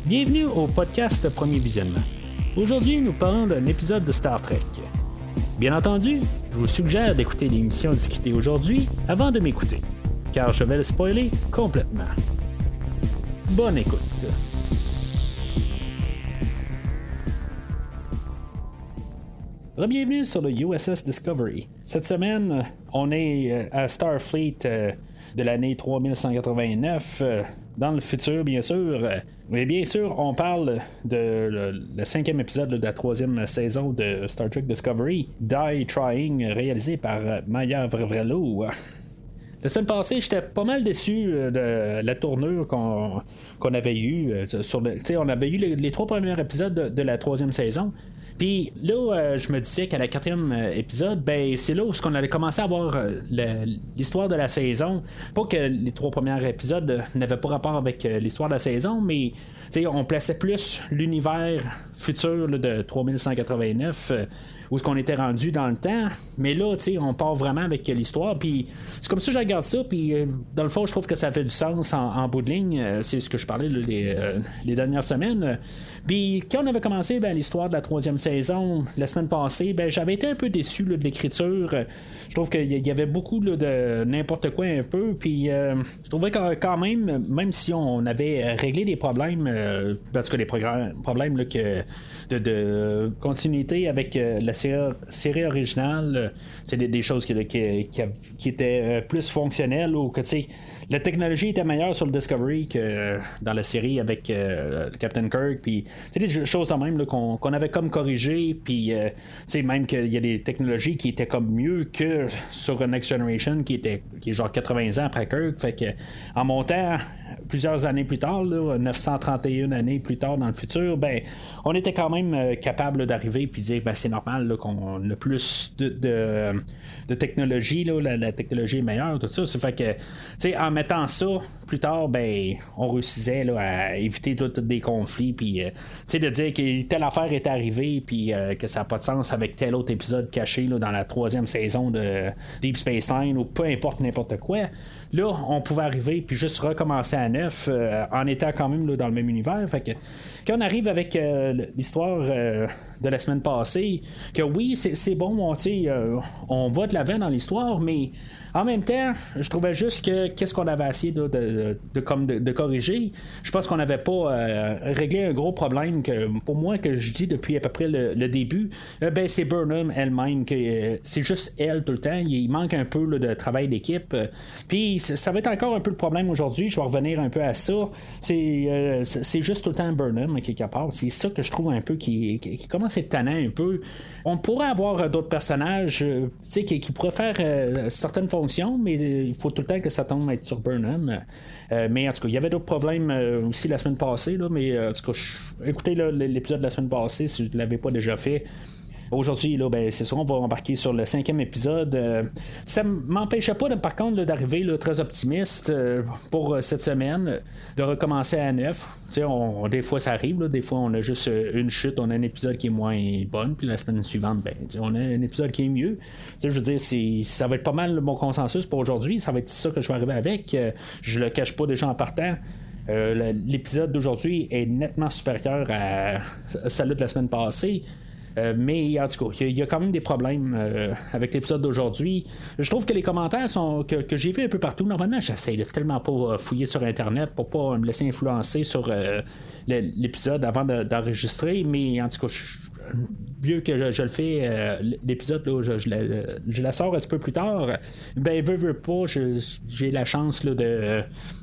Bienvenue au podcast Premier Visionnement. Aujourd'hui, nous parlons d'un épisode de Star Trek. Bien entendu, je vous suggère d'écouter l'émission discutée aujourd'hui avant de m'écouter, car je vais le spoiler complètement. Bonne écoute. Bienvenue sur le USS Discovery. Cette semaine, on est à Starfleet de l'année 3189, dans le futur, bien sûr. Mais bien sûr, on parle de le 5e épisode de la 3e saison de Star Trek Discovery, Die Trying, réalisé par Maya Vrevelo. La semaine passée, j'étais pas mal déçu de la tournure qu'on avait eue. On avait eu les 3 premiers épisodes de la 3e saison. Puis là, je me disais qu'à la 4e épisode, ben c'est là où on allait commencer à voir l'histoire de la saison. Pas que les 3 premiers épisodes n'avaient pas rapport avec l'histoire de la saison, mais on plaçait plus l'univers futur là, de 3189 où est-ce qu'on était rendu dans le temps. Mais là, on part vraiment avec l'histoire. Puis c'est comme ça que je regarde ça. Puis dans le fond, je trouve que ça fait du sens en bout de ligne. C'est ce que je parlais là, les dernières semaines. Puis quand on avait commencé l'histoire de la 3e saison la semaine passée, j'avais été un peu déçu là, de l'écriture. Je trouve qu'il y avait beaucoup là, de n'importe quoi un peu. Puis je trouvais que quand même si on avait réglé des problèmes, en tout cas des problèmes là, de continuité avec la série originale, c'est des choses qui étaient plus fonctionnelles, ou que la technologie était meilleure sur le Discovery que dans la série avec Captain Kirk, puis des choses quand même là, qu'on avait comme corrigé, puis même qu'il y a des technologies qui étaient comme mieux que sur Next Generation qui est genre 80 ans après Kirk. Fait que en montant plusieurs années plus tard, là, 931 années plus tard dans le futur, on était quand même capable d'arriver puis dire c'est normal là, qu'on a plus de technologie, là, la technologie est meilleure, tout ça. Ça fait que en mettant ça plus tard, on réussissait là, à éviter tous des conflits, puis de dire que telle affaire est arrivée, puis que ça n'a pas de sens avec tel autre épisode caché là, dans la 3e saison de Deep Space Nine, ou peu importe n'importe quoi. Là, on pouvait arriver puis juste recommencer à neuf en étant quand même là, dans le même univers. Fait que quand on arrive avec l'histoire de la semaine passée, que oui, c'est bon, on va de l'avant dans l'histoire, mais en même temps, je trouvais juste que qu'est-ce qu'on avait essayé de corriger. Je pense qu'on n'avait pas réglé un gros problème que pour moi que je dis depuis à peu près le début. C'est Burnham elle-même, que c'est juste elle tout le temps. Il manque un peu là, de travail d'équipe. Puis ça va être encore un peu le problème aujourd'hui. Je vais revenir un peu à ça. C'est juste tout le temps Burnham quelque part. C'est ça que je trouve un peu qui commence à être tannant un peu. On pourrait avoir d'autres personnages qui pourraient faire certaines fonctions, mais il faut tout le temps que ça tombe à être sur Burnham. Mais en tout cas, il y avait d'autres problèmes aussi la semaine passée, là, mais en tout cas, écoutez là, l'épisode de la semaine passée si vous ne l'avez pas déjà fait. Aujourd'hui, là, c'est sûr, on va embarquer sur le 5e épisode. Ça m'empêchait pas, par contre, là, d'arriver là, très optimiste pour cette semaine, de recommencer à 9. Des fois, ça arrive. Là, des fois, on a juste une chute, on a un épisode qui est moins bonne, puis la semaine suivante, on a un épisode qui est mieux. Je veux dire, ça va être pas mal mon consensus pour aujourd'hui. Ça va être ça que je vais arriver avec. Je le cache pas déjà en partant. L'épisode d'aujourd'hui est nettement supérieur à celui de la semaine passée. Mais en tout cas, il y a quand même des problèmes avec l'épisode d'aujourd'hui. Je trouve que les commentaires que j'ai vus un peu partout. Normalement, j'essaie de tellement pas fouiller sur Internet pour pas me laisser influencer sur l'épisode avant d'enregistrer. Mais en tout cas, mieux que je le fais, l'épisode, là, je la sors un petit peu plus tard. Veux pas, j'ai la chance là,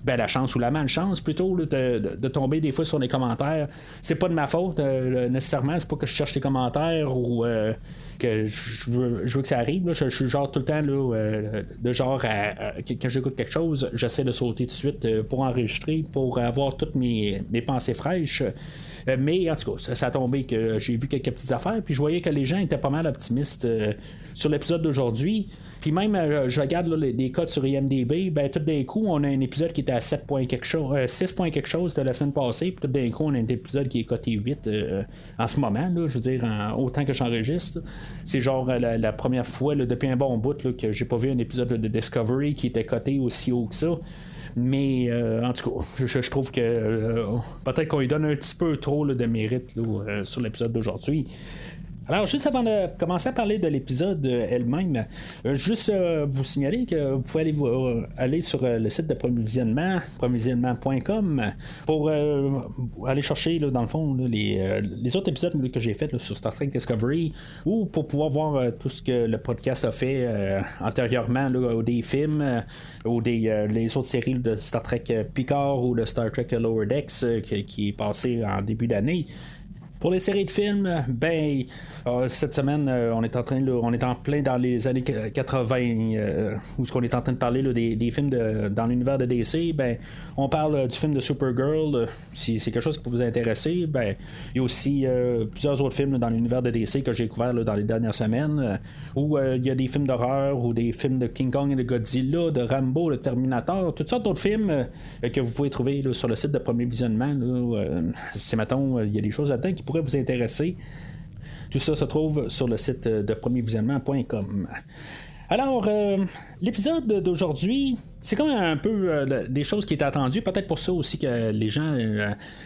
la chance ou la malchance plutôt là, de tomber des fois sur des commentaires. C'est pas de ma faute nécessairement, c'est pas que je cherche les commentaires ou que je veux que ça arrive. Là. Je suis genre tout le temps là, de genre quand j'écoute quelque chose, j'essaie de sauter tout de suite pour enregistrer, pour avoir toutes mes pensées fraîches. Mais en tout cas, ça a tombé que j'ai vu quelques petites affaires, puis je voyais que les gens étaient pas mal optimistes sur l'épisode d'aujourd'hui. Puis même, je regarde là, les codes sur IMDb, tout d'un coup, on a un épisode qui était à 7 points quelque chose, 6 points quelque chose de la semaine passée, puis tout d'un coup, on a un épisode qui est coté 8 en ce moment, là, je veux dire, autant que j'enregistre. C'est genre la première fois là, depuis un bon bout là, que j'ai pas vu un épisode de Discovery qui était coté aussi haut que ça. Mais en tout cas, je trouve que peut-être qu'on lui donne un petit peu trop là, de mérite là, sur l'épisode d'aujourd'hui. Alors, juste avant de commencer à parler de l'épisode elle-même, juste vous signaler que vous pouvez aller sur le site de premiervisionnement.com pour aller chercher, là, dans le fond, là, les autres épisodes que j'ai faits sur Star Trek Discovery, ou pour pouvoir voir tout ce que le podcast a fait antérieurement, là, ou des films, ou les autres séries de Star Trek Picard ou de Star Trek Lower Decks qui est passé en début d'année. Pour les séries de films, cette semaine, on est en plein dans les années 80, où ce qu'on est en train de parler là, des films dans l'univers de DC. On parle du film de Supergirl. Si c'est quelque chose qui peut vous intéresser, il y a aussi plusieurs autres films là, dans l'univers de DC que j'ai découvert dans les dernières semaines, où il y a des films d'horreur ou des films de King Kong et de Godzilla, de Rambo, de Terminator, toutes sortes d'autres films que vous pouvez trouver là, sur le site de Premier Visionnement. Si mettons, il y a des choses là-dedans qui pourrait vous intéresser. Tout ça se trouve sur le site de premiervisionnement.com. Alors, l'épisode d'aujourd'hui, c'est quand même un peu des choses qui étaient attendues. Peut-être pour ça aussi que les gens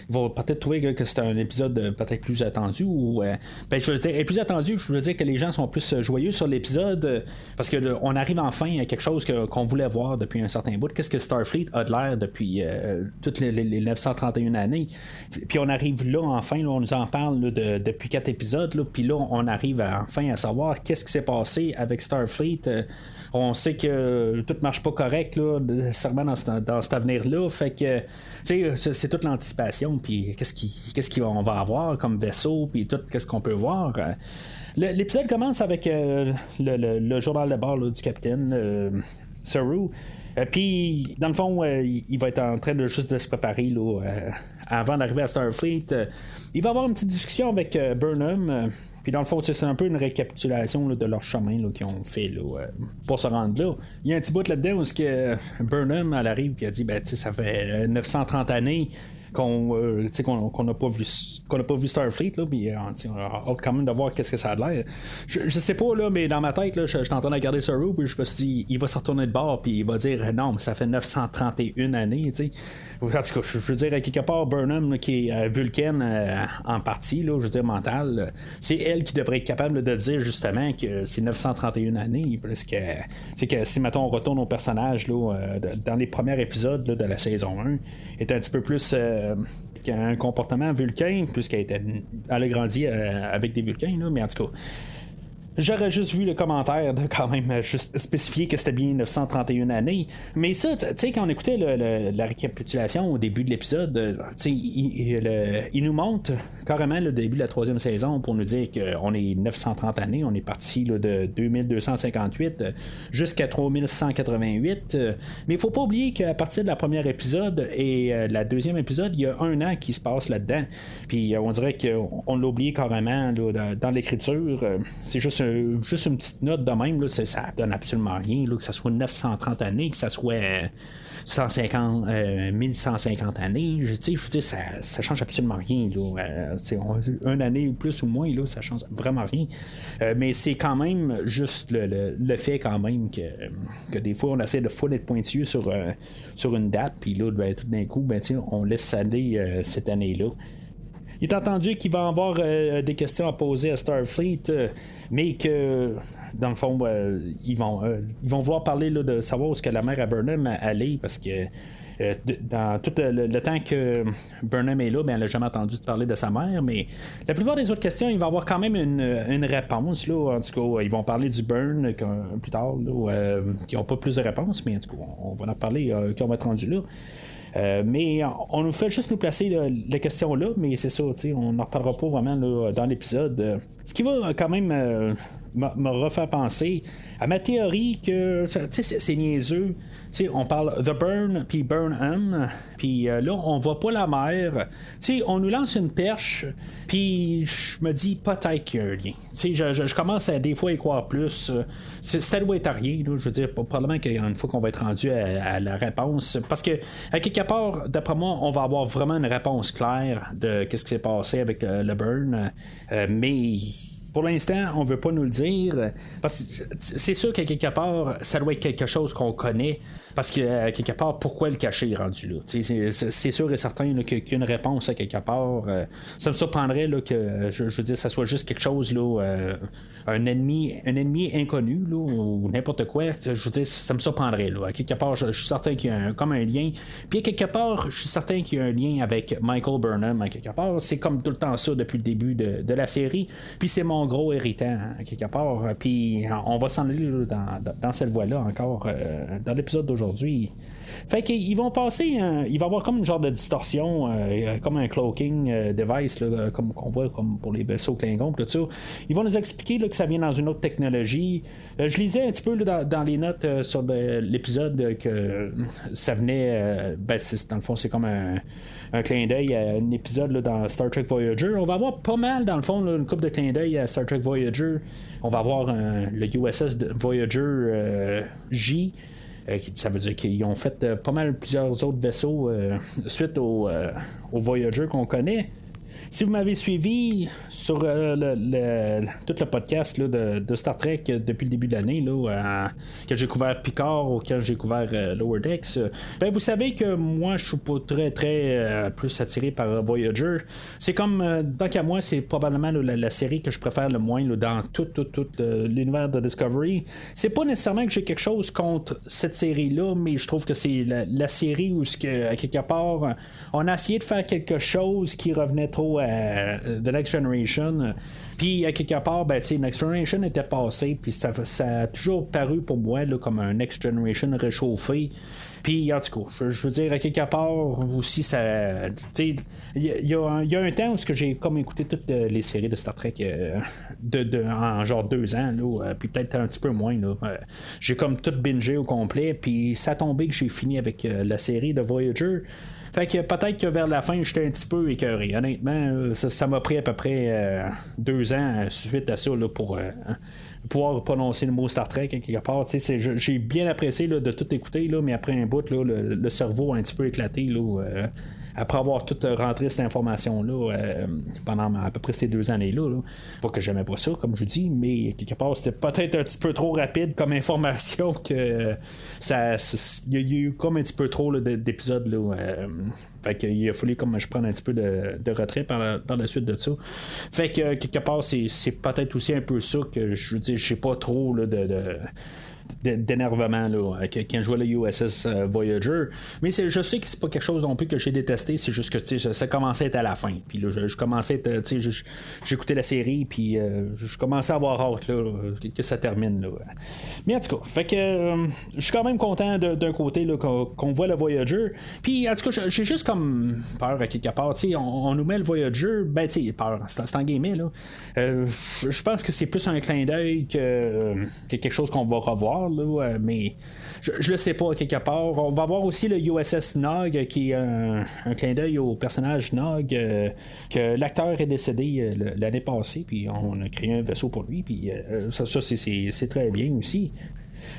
vont peut-être trouver que c'est un épisode peut-être plus attendu. Ou, je veux dire, plus attendu, je veux dire que les gens sont plus joyeux sur l'épisode parce qu'on arrive enfin à quelque chose qu'on voulait voir depuis un certain bout. Qu'est-ce que Starfleet a de l'air depuis toutes les 931 années. Puis on arrive là, enfin, là, on nous en parle là, depuis 4 épisodes. Là, puis là, on arrive enfin à savoir qu'est-ce qui s'est passé avec Starfleet. On sait que tout marche pas correct là, nécessairement dans cet avenir-là. Fait que c'est toute l'anticipation. Puis qu'est-ce qu'on va avoir comme vaisseau, puis tout qu'est-ce qu'on peut voir. L'épisode commence avec le journal de bord là, du capitaine Saru. Puis, dans le fond, il va être en train de juste de se préparer là, avant d'arriver à Starfleet. Il va avoir une petite discussion avec Burnham. Puis dans le fond, c'est un peu une récapitulation là, de leur chemin là, qu'ils ont fait là, pour se rendre là. Il y a un petit bout là-dedans où Burnham elle arrive et elle dit ça fait 930 années qu'on n'a pas vu Starfleet là, puis on a hâte quand même de voir qu'est-ce que ça a l'air. Je sais pas là, mais dans ma tête là, je suis en train de regarder Saru puis je me suis dit il va se retourner de bord puis il va dire non mais ça fait 931 années, tu sais. En tout cas, je veux dire, quelque part, Burnham, là, qui est Vulcaine en partie, là, je veux dire, mentale, c'est elle qui devrait être capable de dire justement que c'est 931 années. Parce que c'est que si, mettons, on retourne au personnage là, dans les premiers épisodes là, de la saison 1, est un petit peu plus qu'un comportement vulcain, puisqu'elle a grandi avec des vulcains, là, mais en tout cas. J'aurais juste vu le commentaire de quand même juste spécifier que c'était bien 931 années. Mais ça, tu sais, quand on écoutait la récapitulation au début de l'épisode, il nous montre carrément le début de la 3e saison pour nous dire qu'on est 930 années. On est parti là, de 2258 jusqu'à 3188. Mais il faut pas oublier qu'à partir de la première épisode et la 2e épisode, il y a 1 an qui se passe là-dedans. Puis on dirait qu'on l'a oublié carrément là, dans l'écriture. C'est juste une petite note de même, là, ça donne absolument rien, là, que ça soit 930 années, que ça soit 1150 années, je veux dire, ça change absolument rien, là. Une année plus ou moins, là, ça change vraiment rien. Mais c'est quand même juste le fait quand même que des fois on essaie de fois d'être pointilleux sur une date, puis là, tout d'un coup, on laisse aller cette année-là. Il est entendu qu'il va y avoir des questions à poser à Starfleet, mais que, dans le fond, ils vont vouloir parler là, de savoir où est-ce que la mère à Burnham allait, parce que dans tout le temps que Burnham est là, elle n'a jamais entendu parler de sa mère, mais la plupart des autres questions, il va avoir quand même une réponse. Là. En tout cas, ils vont parler du burn plus tard, là, qui n'ont pas plus de réponses, mais en tout cas, on va en parler quand on va être rendu là. Mais on nous fait juste nous placer la question là, mais c'est ça, on n'en reparlera pas vraiment là, dans l'épisode. Ce qui va quand même me refaire penser à ma théorie que c'est niaiseux. On parle The Burn puis Burnham, puis là on voit pas la mer. On nous lance une perche, puis je me dis peut-être qu'il y a un lien. Je commence à des fois y croire plus. Ça doit être à rien. Là, je veux dire, probablement qu'une fois qu'on va être rendu à la réponse, parce que à quelque part, d'après moi, on va avoir vraiment une réponse claire de qu'est-ce qui s'est passé avec le Burn, mais pour l'instant, on veut pas nous le dire. Parce que c'est sûr qu'à quelque part, ça doit être quelque chose qu'on connaît. Parce que, quelque part, pourquoi le cacher rendu là? C'est sûr et certain là, qu'il y a une réponse à quelque part. Ça me surprendrait là, que, je veux dire, ça soit juste quelque chose, là, un ennemi inconnu, là, ou n'importe quoi. Je veux dire, ça me surprendrait. Là. À quelque part, je suis certain qu'il y a comme un lien. Puis à quelque part, je suis certain qu'il y a un lien avec Michael Burnham. À quelque part, c'est comme tout le temps ça depuis le début de la série. Puis c'est mon gros héritant, à quelque part. Puis on va s'en aller là, dans cette voie-là encore dans l'épisode d'aujourd'hui. Fait qu'ils vont passer, il va y avoir comme une genre de distorsion, comme un cloaking device, là, comme qu'on voit comme pour les vaisseaux Klingons, tout ça. Ils vont nous expliquer là, que ça vient dans une autre technologie. Je lisais un petit peu là, dans les notes sur l'épisode que ça venait, dans le fond, c'est comme un clin d'œil à un épisode là, dans Star Trek Voyager. On va avoir pas mal, dans le fond, là, une couple de clin d'œil à Star Trek Voyager. On va avoir le USS Voyager J. Ça veut dire qu'ils ont fait pas mal plusieurs autres vaisseaux suite au Voyager qu'on connaît. Si vous m'avez suivi sur tout le podcast là, de Star Trek depuis le début de l'année, là, quand j'ai couvert Picard ou quand j'ai couvert Lower Decks, vous savez que moi je suis pas très plus attiré par Voyager. C'est comme, tant qu'à moi, c'est probablement là, la série que je préfère le moins là, dans tout l'univers de Discovery. C'est pas nécessairement que j'ai quelque chose contre cette série-là, mais je trouve que c'est la série où, à quelque part, on a essayé de faire quelque chose qui revenait trop à The Next Generation. Puis à quelque part, Next Generation était passé, puis ça a toujours paru pour moi là, comme un Next Generation réchauffé. Puis en tout cas, je veux dire, à quelque part aussi, ça. Il y a un temps où j'ai comme écouté toutes les séries de Star Trek en genre 2 ans, puis peut-être un petit peu moins. Là. J'ai comme tout bingé au complet, puis ça a tombé que j'ai fini avec la série de Voyager. Fait que peut-être que vers la fin, j'étais un petit peu écœuré. Honnêtement, ça m'a pris à peu près 2 ans suite à ça là, pour pouvoir prononcer le mot Star Trek quelque part. J'ai bien apprécié là, de tout écouter, là, mais après un bout, là, le cerveau a un petit peu éclaté. Là, après avoir tout rentré cette information-là pendant à peu près ces 2 années-là. Là. Pas que j'aimais pas ça, comme je dis, mais quelque part, c'était peut-être un petit peu trop rapide comme information que il y a eu comme un petit peu trop là, d'épisodes. Là, fait qu'il a fallu comme je prenne un petit peu de retrait par la suite de ça. Fait que quelque part, c'est peut-être aussi un peu ça que je veux dire, je sais pas trop là, d'énervement là, quand je vois le USS Voyager, mais je sais que c'est pas quelque chose non plus que j'ai détesté, c'est juste que ça commençait à être à la fin, puis là je commençais à être, j'écoutais la série, puis je commençais à avoir hâte là, que ça termine là. Mais en tout cas, fait que je suis quand même content d'un côté là, qu'on voit le Voyager, puis en tout cas j'ai juste comme peur à quelque part, on nous met le Voyager, peur, c'est en guillemets là, je pense que c'est plus un clin d'œil que quelque chose qu'on va revoir là, mais je le sais pas à quelque part. On va voir aussi le USS Nog qui est un clin d'œil au personnage Nog que l'acteur est décédé l'année passée, puis on a créé un vaisseau pour lui, puis ça c'est très bien aussi.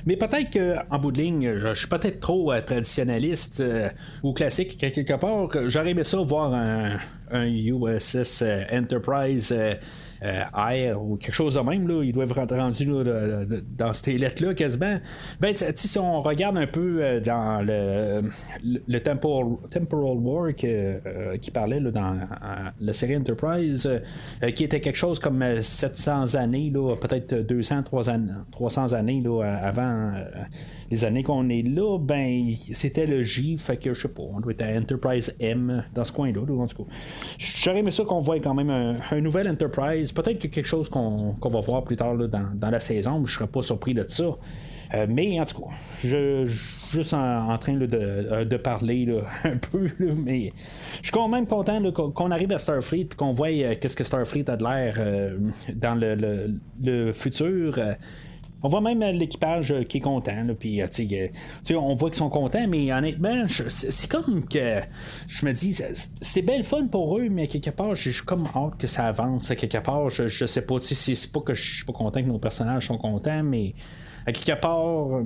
Mais peut-être qu'en bout de ligne, je suis peut-être trop traditionnaliste ou classique quelque part. J'aurais aimé ça voir un USS Enterprise Air ou quelque chose de même. Là. Ils doivent rentrer rendus là, dans ces lettres-là quasiment. Si on regarde un peu dans le Temporal War qui parlait là, dans la série Enterprise, qui était quelque chose comme 700 années, là, peut-être 200, 300 années là, avant les années qu'on est là, c'était le J, fait que je sais pas, on doit être à Enterprise M dans ce coin-là, en tout cas. J'aurais aimé ça qu'on voit quand même un nouvel Enterprise, peut-être que quelque chose qu'on va voir plus tard là, dans la saison, mais je serais pas surpris de ça. Mais en tout cas, je juste en train là, de parler là, un peu, là, mais je suis quand même content là, qu'on arrive à Starfleet et qu'on voit qu'est-ce que Starfleet a de l'air dans le futur. On voit même l'équipage qui est content, puis on voit qu'ils sont contents, mais honnêtement, c'est comme que je me dis, c'est belle fun pour eux, mais quelque part, j'ai comme hâte que ça avance. Quelque part, je sais pas, c'est pas que je suis pas content que nos personnages sont contents, mais à quelque part,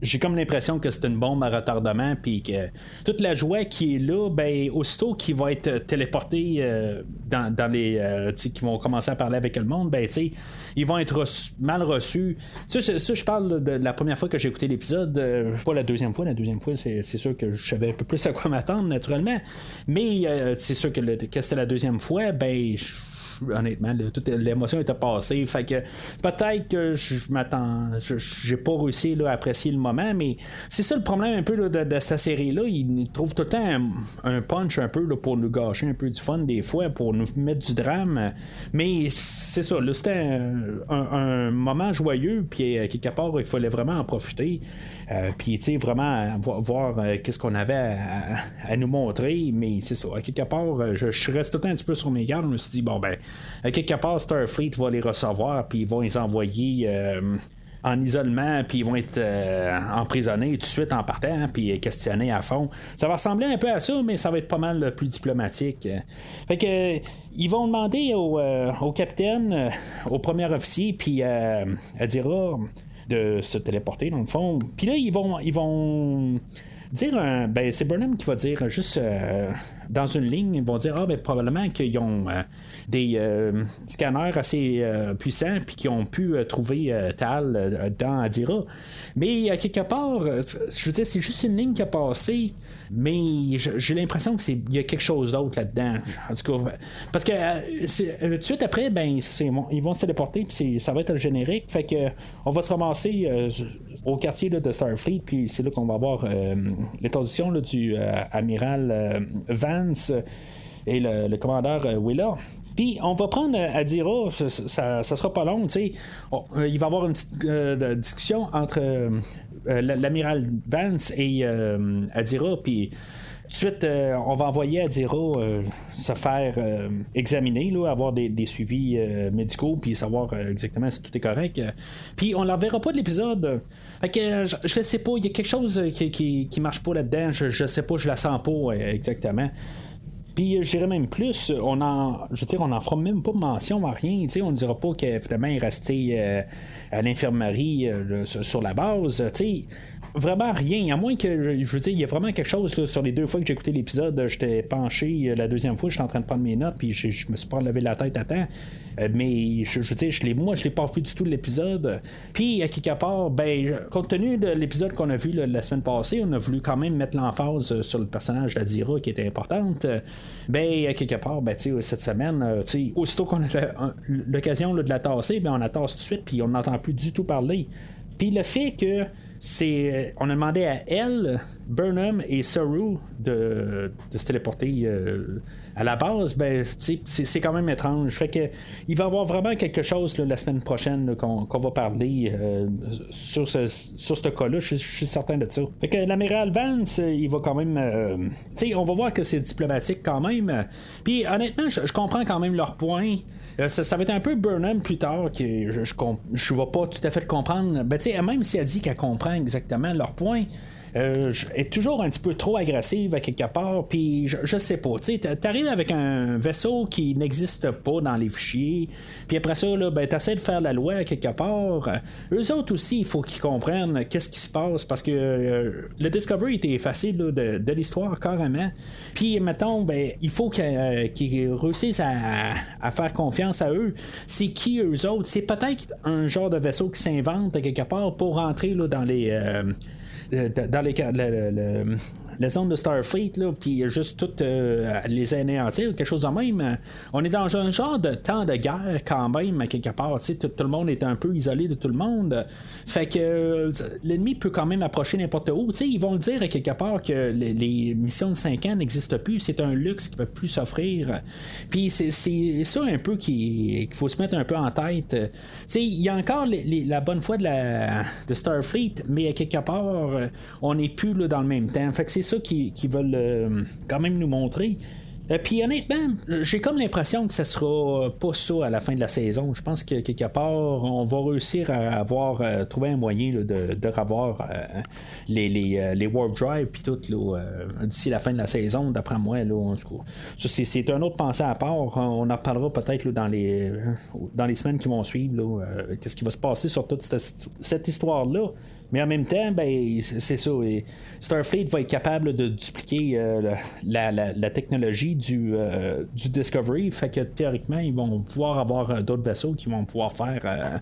j'ai comme l'impression que c'est une bombe à retardement, puis que toute la joie qui est là, ben aussitôt qu'il va être téléporté dans les qui vont commencer à parler avec le monde, ben ils vont être mal reçus. Ça, je parle de la première fois que j'ai écouté l'épisode, pas la deuxième fois. La deuxième fois, c'est sûr que je savais un peu plus à quoi m'attendre naturellement, mais c'est sûr que c'était la deuxième fois, ben honnêtement, toute l'émotion était passée. Fait que peut-être que j'ai pas réussi là, à apprécier le moment, mais c'est ça le problème un peu là, de cette série-là. Ils trouvent tout le temps un punch un peu là, pour nous gâcher un peu du fun des fois, pour nous mettre du drame. Mais c'est ça, là, c'était un moment joyeux, puis quelque part, il fallait vraiment en profiter. Puis, tu sais, vraiment voir qu'est-ce qu'on avait à nous montrer. Mais c'est ça, à quelque part, je reste tout le temps un petit peu sur mes gardes. Je me suis dit, bon, ben, quelque part, Starfleet va les recevoir, puis ils vont les envoyer en isolement, puis ils vont être emprisonnés tout de suite en partant, puis questionnés à fond. Ça va ressembler un peu à ça, mais ça va être pas mal plus diplomatique. Fait que ils vont demander au capitaine, au premier officier, puis à Adira de se téléporter dans le fond. Puis là, ils vont dire ben c'est Burnham qui va dire juste dans une ligne, ils vont dire ben probablement qu'ils ont des scanners assez puissants puis qui ont pu trouver Tal dans Adira. Mais quelque part, je veux dire, c'est juste une ligne qui a passé, mais j'ai l'impression que il y a quelque chose d'autre là-dedans. En tout cas, parce que tout de suite après, ben ils vont se téléporter puis ça va être le générique. Fait que on va se ramasser au quartier là, de Starfleet, puis c'est là qu'on va avoir l'introduction du amiral Vance et le commandeur Wheeler. Puis on va prendre Adira, ça sera pas long, tu sais. Il va y avoir une petite discussion entre l'amiral Vance et Adira, puis ensuite, on va envoyer Adira se faire examiner, là, avoir des suivis médicaux, puis savoir exactement si tout est correct. Puis on ne la reverra pas de l'épisode. Fait que je ne sais pas, il y a quelque chose qui marche pas là-dedans. Je sais pas, je la sens pas exactement. Puis je dirais même plus, on n'en fera même pas mention à rien. On ne dira pas que finalement il est resté à l'infirmerie sur la base. Vraiment rien, à moins que, je veux dire, il y a vraiment quelque chose là, sur les deux fois que j'ai écouté l'épisode, j'étais penché, la deuxième fois, j'étais en train de prendre mes notes, puis je me suis pas levé la tête à temps. Mais je veux dire, je l'ai pas vu du tout de l'épisode. Puis à quelque part, ben, compte tenu de l'épisode qu'on a vu la semaine passée, on a voulu quand même mettre l'emphase sur le personnage d'Adira qui était importante. Ben, à quelque part, ben, cette semaine, aussitôt qu'on a l'occasion de la tasser, ben, on la tasse tout de suite, puis on n'entend plus du tout parler. Puis le fait que on a demandé à elle, Burnham et Saru de se téléporter à la base, ben c'est quand même étrange. Fait que il va y avoir vraiment quelque chose là, la semaine prochaine là, qu'on va parler sur ce cas-là. Je suis certain de ça. Fait que l'amiral Vance, il va quand même on va voir que c'est diplomatique quand même. Puis honnêtement, je comprends quand même leur point. Ça va être un peu Burnham plus tard que je vais pas tout à fait le comprendre. Ben, même si elle dit qu'elle comprend exactement leur point, est toujours un petit peu trop agressive à quelque part, puis je sais pas, t'arrives avec un vaisseau qui n'existe pas dans les fichiers, puis après ça, là, ben, t'essaies de faire la loi à quelque part. Eux autres aussi, il faut qu'ils comprennent qu'est-ce qui se passe, parce que le Discovery était effacé là, de l'histoire carrément, puis mettons, ben, il faut qu'ils réussissent à faire confiance à eux. C'est qui eux autres? C'est peut-être un genre de vaisseau qui s'invente à quelque part pour rentrer là, dans les la zone de Starfleet, là, puis juste toutes les anéantir, quelque chose de même. On est dans un genre de temps de guerre quand même, à quelque part. Tout le monde est un peu isolé de tout le monde. Fait que l'ennemi peut quand même approcher n'importe où. Ils vont le dire à quelque part que les missions de 5 ans n'existent plus. C'est un luxe qu'ils peuvent plus s'offrir. Puis c'est ça un peu qu'il faut se mettre un peu en tête. Il y a encore la bonne foi de Starfleet, mais à quelque part, on n'est plus là, dans le même temps. Fait que c'est ça qu'ils veulent quand même nous montrer. Puis honnêtement, j'ai comme l'impression que ça sera pas ça à la fin de la saison. Je pense que quelque part, on va réussir à avoir trouvé un moyen là, de revoir les warp drive puis tout d'ici la fin de la saison, d'après moi. Là, ça, c'est un autre pensée à part. On en reparlera peut-être là, dans les semaines qui vont suivre. Qu'est-ce qui va se passer sur toute cette histoire-là. Mais en même temps, ben, c'est ça. Starfleet va être capable de dupliquer la technologie du Discovery. Fait que théoriquement, ils vont pouvoir avoir d'autres vaisseaux qui vont pouvoir faire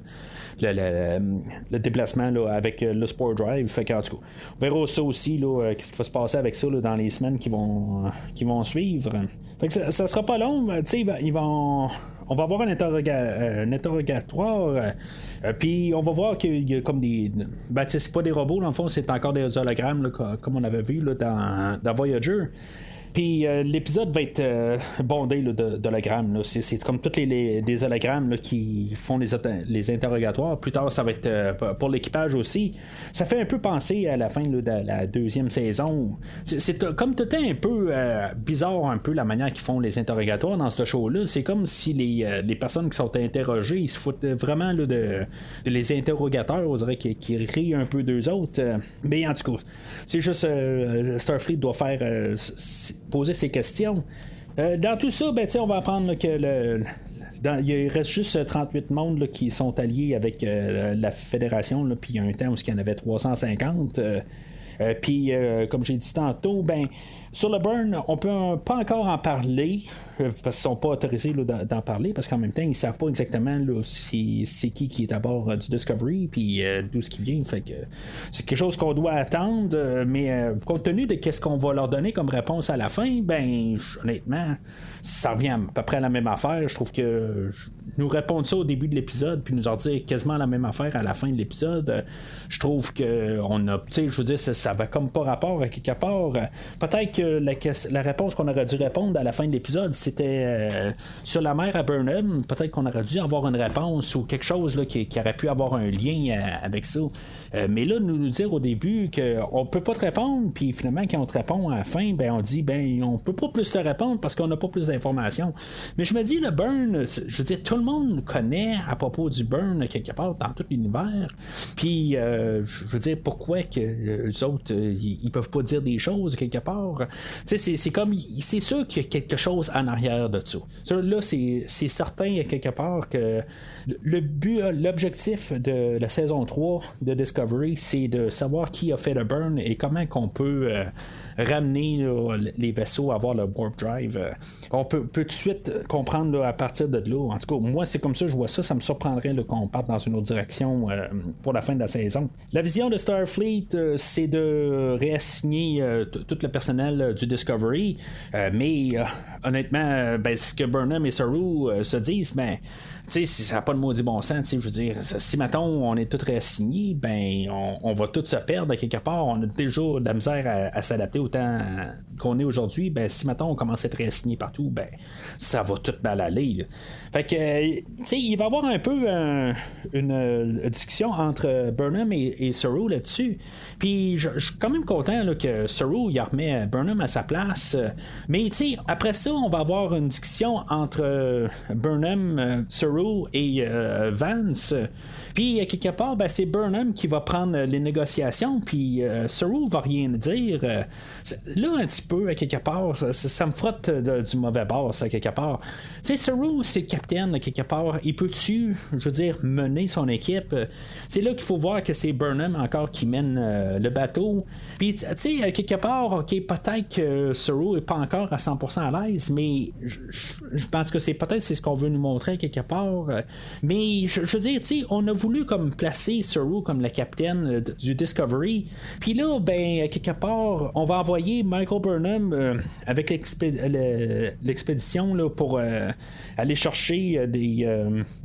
le déplacement là, avec le Spore Drive. Fait que, en tout cas, on verra ça aussi, là, qu'est-ce qui va se passer avec ça là, dans les semaines qui vont suivre. Fait que ça sera pas long. On va avoir un interrogatoire, puis on va voir qu'il y a comme des. Ben, c'est pas des robots, dans le fond, c'est encore des hologrammes, là, comme on avait vu là, dans Voyager. Puis l'épisode va être bondé là, d'hologrammes. Là. C'est comme tous des hologrammes là, qui font les interrogatoires. Plus tard, ça va être pour l'équipage aussi. Ça fait un peu penser à la fin là, de la deuxième saison. C'est comme tout un peu bizarre un peu la manière qu'ils font les interrogatoires dans ce show-là. C'est comme si les personnes qui sont interrogées, ils se foutent vraiment là, de les interrogateurs, on dirait qu'ils rient un peu d'eux autres. Mais en tout cas, c'est juste Starfleet doit faire poser ses questions. Dans tout ça, ben, on va apprendre là, que il reste juste 38 mondes là, qui sont alliés avec la Fédération, puis il y a un temps où il y en avait 350. Puis, comme j'ai dit tantôt, ben, sur le burn, on peut pas encore en parler parce qu'ils sont pas autorisés là, d'en parler parce qu'en même temps, ils savent pas exactement là, c'est qui est à bord du Discovery puis d'où ce qui vient. Fait que c'est quelque chose qu'on doit attendre, mais compte tenu de qu'est-ce qu'on va leur donner comme réponse à la fin, ben, honnêtement, ça revient à peu près à la même affaire. Je trouve que nous répondre ça au début de l'épisode puis nous en dire quasiment la même affaire à la fin de l'épisode, je trouve que on a, tu sais, je veux dire, ça va comme pas rapport à quelque part. Peut-être que la réponse qu'on aurait dû répondre à la fin de l'épisode, c'était sur la mer à Burnham. Peut-être qu'on aurait dû avoir une réponse ou quelque chose là, qui aurait pu avoir un lien avec ça. Mais là, nous dire au début qu'on peut pas te répondre, puis finalement, quand on te répond à la fin, ben on dit ben on peut pas plus te répondre parce qu'on n'a pas plus d'informations. Mais je me dis, le burn, je veux dire, tout le monde connaît à propos du burn quelque part dans tout l'univers. Puis, je veux dire, pourquoi que les autres, ils peuvent pas dire des choses quelque part. Tu sais, c'est comme, c'est sûr qu'il y a quelque chose en arrière de ça. Là, c'est certain quelque part que le but, l'objectif de la saison 3 de Discovery, c'est de savoir qui a fait le burn et comment qu'on peut ramener là, les vaisseaux à avoir le warp drive. On peut tout de suite comprendre là, à partir de là. En tout cas, moi, c'est comme ça, je vois ça. Ça me surprendrait là, qu'on parte dans une autre direction pour la fin de la saison. La vision de Starfleet, c'est de réassigner tout le personnel du Discovery. Mais honnêtement, ben, ce que Burnham et Saru se disent, ben, tu sais, ça n'a pas de maudit bon sens, je veux dire, si mettons on est tous réassignés, ben on va tous se perdre à quelque part, on a déjà de la misère à s'adapter autant qu'on est aujourd'hui, ben si mettons on commence à être réassigné partout, ben ça va tout mal aller. Là. Fait que, tu sais, il va y avoir un peu une discussion entre Burnham et Saru là-dessus, puis je suis quand même content là, que Saru il remet Burnham à sa place, mais tu sais, après ça, on va avoir une discussion entre Burnham, Saru et Vance. Puis quelque part, ben, c'est Burnham qui va prendre les négociations, puis Saru va rien dire. Là, un petit peu, à quelque part, ça me frotte du mauvais bord, ça, quelque part. Tu sais, Saru, c'est le capitaine, quelque part. Il peut-tu, je veux dire, mener son équipe? C'est là qu'il faut voir que c'est Burnham encore qui mène le bateau. Puis, tu sais, quelque part, ok, peut-être que Saru n'est pas encore à 100% à l'aise, mais je pense que c'est ce qu'on veut nous montrer quelque part. Mais je veux dire, tu sais, on a voulu comme placer Saru comme la capitaine du Discovery. Puis là, ben, quelque part, on va envoyer Michael Burnham avec l'expédition là, pour aller chercher des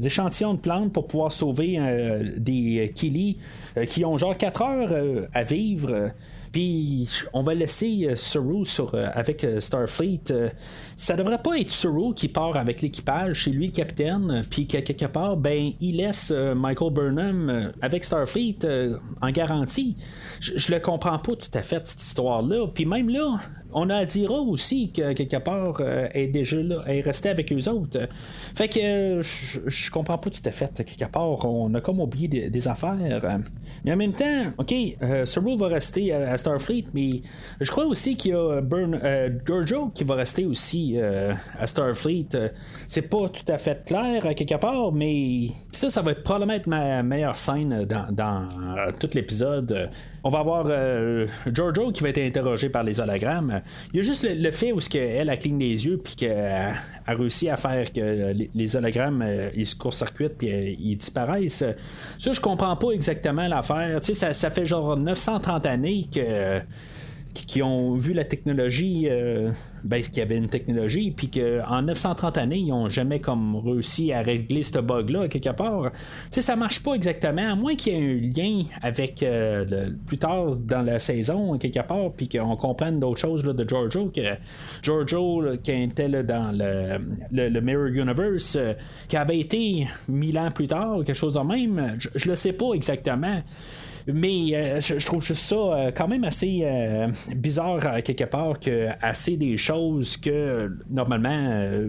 échantillons de plantes pour pouvoir sauver des Kili qui ont genre 4 heures à vivre. Puis on va laisser Saru avec Starfleet. Ça devrait pas être Saru qui part avec l'équipage, c'est lui le capitaine, puis qu'à quelque part, ben il laisse Michael Burnham avec Starfleet en garantie. Je le comprends pas tout à fait cette histoire-là. Puis même là, on a Adira aussi que quelque part est déjà là, est restée avec eux autres. Fait que je comprends pas tout à fait. Quelque part, on a comme oublié des affaires. Mais en même temps, ok, Saru va rester à Starfleet, mais je crois aussi qu'il y a Giorgio qui va rester aussi à Starfleet. C'est pas tout à fait clair quelque part, mais ça va probablement être ma meilleure scène dans tout l'épisode. On va avoir Giorgio qui va être interrogé par les hologrammes. Il y a juste le fait où elle cligne les yeux puis qu'elle a réussi à faire que les hologrammes ils se court-circuitent puis ils disparaissent. Ça, je comprends pas exactement l'affaire. Tu sais, ça fait genre 930 années qui ont vu la technologie, qu'il y avait une technologie, puis qu'en 930 années, ils n'ont jamais comme réussi à régler ce bug-là quelque part. Tu sais, ça marche pas exactement, à moins qu'il y ait un lien avec plus tard dans la saison quelque part, puis qu'on comprenne d'autres choses là, de Giorgio, que Giorgio qui était là, dans le Mirror Universe, qui avait été 1000 ans plus tard, quelque chose de même, je le sais pas exactement. Mais je trouve juste ça quand même assez bizarre quelque part que assez des choses que normalement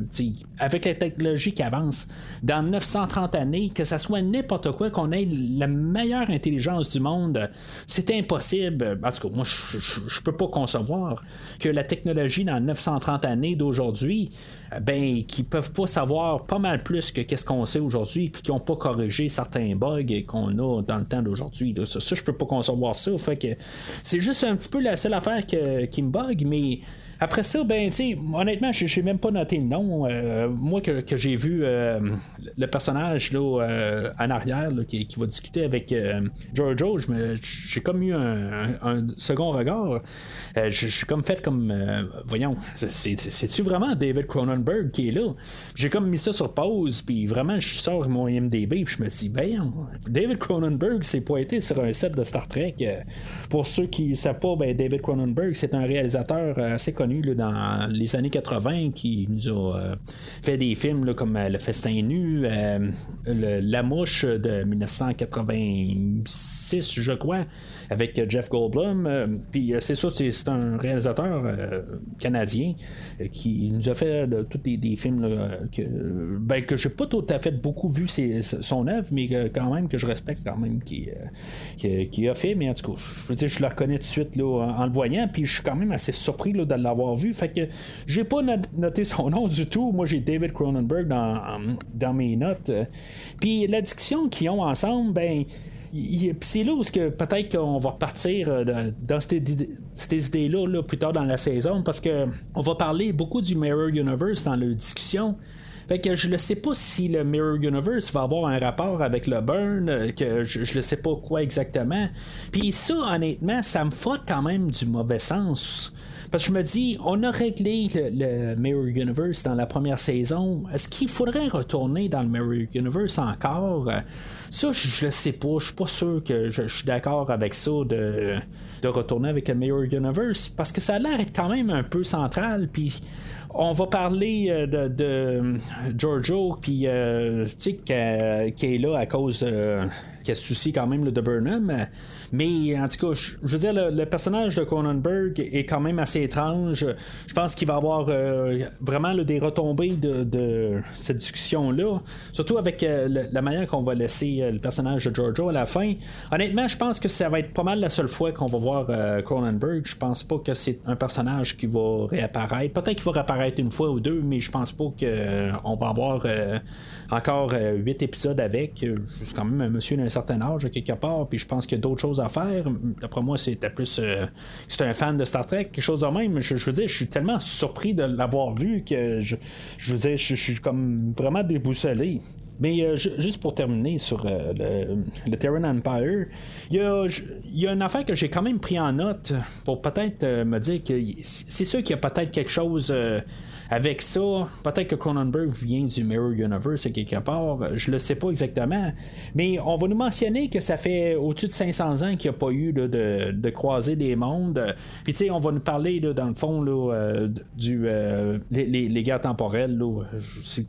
avec la technologie qui avance dans 930 années, que ça soit n'importe quoi, qu'on ait la meilleure intelligence du monde, c'est impossible. En tout cas, moi je peux pas concevoir que la technologie dans 930 années d'aujourd'hui, qu'ils peuvent pas savoir pas mal plus que qu'est-ce qu'on sait aujourd'hui, puis qu'ils n'ont pas corrigé certains bugs qu'on a dans le temps d'aujourd'hui là. Ça, je peux pas concevoir ça. Fait que c'est juste un petit peu la seule affaire qui me bug, mais après ça, honnêtement, j'ai même pas noté le nom. Moi, que j'ai vu le personnage là, en arrière là, qui va discuter avec Giorgio, j'ai comme eu un second regard. J'ai comme fait comme voyons, c'est-tu vraiment David Cronenberg qui est là? J'ai comme mis ça sur pause, puis vraiment, je sors mon IMDb, puis je me dis, David Cronenberg s'est pointé sur un set de Star Trek. Pour ceux qui ne savent pas, David Cronenberg, c'est un réalisateur assez connu là, dans les années 80 qui nous a fait des films là, comme Le Festin nu, La Mouche de 1986, je crois, avec Jeff Goldblum. Puis c'est ça, c'est un réalisateur canadien qui nous a fait tous des films là, que j'ai pas tout à fait beaucoup vu son œuvre, mais quand même que je respecte quand même qui a fait. Mais en tout cas, je veux dire, je le reconnais tout de suite là, en le voyant, puis je suis quand même assez surpris là, de l'avoir vu. Fait que j'ai pas noté son nom du tout. Moi, j'ai David Cronenberg dans mes notes. Puis la discussion qu'ils ont ensemble, c'est là où peut-être qu'on va repartir dans ces idées-là là, plus tard dans la saison, parce que on va parler beaucoup du Mirror Universe dans la discussion. Fait que je ne sais pas si le Mirror Universe va avoir un rapport avec le Burn, que je ne sais pas quoi exactement. Puis ça, honnêtement, ça me frotte quand même du mauvais sens. Parce que je me dis, on a réglé le Mirror Universe dans la première saison. Est-ce qu'il faudrait retourner dans le Mirror Universe encore? Ça, je le sais pas. Je suis pas sûr que je suis d'accord avec ça de retourner avec le Mirror Universe. Parce que ça a l'air être quand même un peu central. Puis on va parler de Giorgio, puis qui est là à cause qui a souci quand même de Burnham. Mais en tout cas, je veux dire, le personnage de Cronenberg est quand même assez étrange. Je pense qu'il va y avoir vraiment là, des retombées de cette discussion-là. Surtout avec la manière qu'on va laisser le personnage de Giorgio à la fin. Honnêtement, je pense que ça va être pas mal la seule fois qu'on va voir Cronenberg. Je pense pas que c'est un personnage qui va réapparaître. Peut-être qu'il va réapparaître une fois ou deux, mais je pense pas qu'on va avoir encore 8 épisodes avec. C'est quand même un monsieur d'un certain âge quelque part, puis je pense qu'il y a d'autres choses à faire. D'après moi, c'était plus c'est un fan de Star Trek, quelque chose de même. Je veux dire, je suis tellement surpris de l'avoir vu que je veux dire, je suis comme vraiment déboussolé. Mais juste pour terminer sur le Terran Empire, il y a une affaire que j'ai quand même pris en note pour peut-être me dire que c'est sûr qu'il y a peut-être quelque chose avec ça. Peut-être que Cronenberg vient du Mirror Universe quelque part, je le sais pas exactement, mais on va nous mentionner que ça fait au-dessus de 500 ans qu'il n'y a pas eu là, de croisée des mondes. Puis tu sais, on va nous parler là, dans le fond les guerres temporelles là.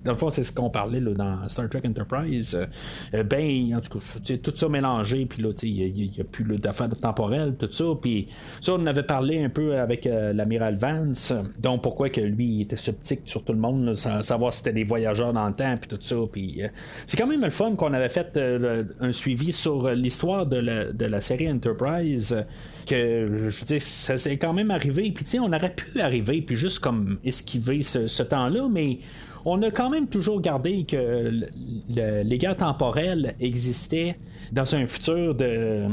Dans le fond, c'est ce qu'on parlait là, dans Star Trek Trek Enterprise, ben, en tout cas, tout ça mélangé, puis là, il n'y a plus d'affaires temporelles, tout ça, puis ça, on avait parlé un peu avec l'amiral Vance, donc pourquoi que lui, il était sceptique sur tout le monde, là, sans savoir si c'était des voyageurs dans le temps, puis tout ça, puis c'est quand même le fun qu'on avait fait un suivi sur l'histoire de la série Enterprise, que, je veux dire, ça s'est quand même arrivé, puis tu sais, on aurait pu arriver, puis juste comme esquiver ce temps-là, mais on a quand même toujours gardé que les guerres temporelles existaient dans un futur de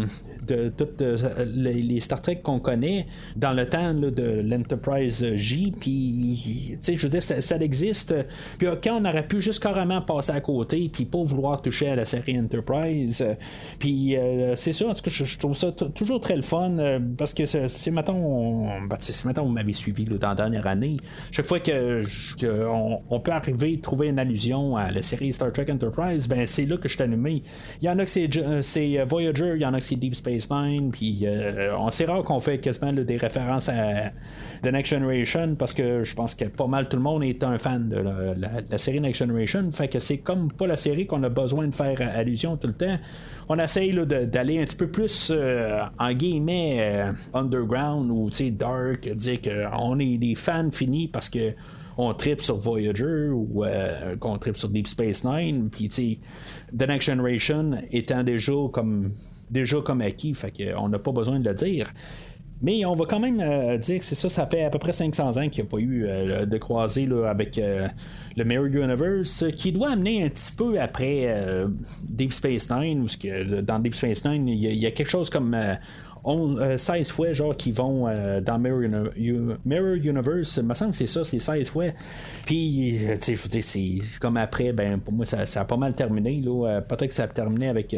toutes les Star Trek qu'on connaît dans le temps là, de l'Enterprise J, puis je veux dire, ça existe, puis quand on aurait pu juste carrément passer à côté puis pas vouloir toucher à la série Enterprise, puis c'est ça, en tout cas je trouve ça toujours très le fun, parce que c'est mettons vous m'avez suivi là, dans la dernière année, chaque fois on peut arriver à trouver une allusion à la série Star Trek Enterprise, ben c'est là que je suis allumé. Il y en a que c'est Voyager, il y en a que c'est Deep Space Nine, puis c'est rare qu'on fait quasiment là, des références à The Next Generation, parce que je pense que pas mal tout le monde est un fan de la série Next Generation, fait que c'est comme pas la série qu'on a besoin de faire allusion tout le temps. On essaye là, d'aller un petit peu plus en guillemets underground ou dark, dire qu'on est des fans finis parce que on tripe sur Voyager ou qu'on tripe sur Deep Space Nine, puis The Next Generation étant déjà comme acquis, fait qu'on n'a pas besoin de le dire. Mais on va quand même dire que c'est ça fait à peu près 500 ans qu'il n'y a pas eu de croisée là, avec le Mirror Universe, qui doit amener un petit peu après Deep Space Nine, où dans Deep Space Nine, il y a quelque chose comme 16 fois genre qui vont dans Mirror Universe, il me semble que c'est ça, c'est 16 fois, puis je veux dire, c'est comme après, ben pour moi ça a pas mal terminé là. Peut-être que ça a terminé avec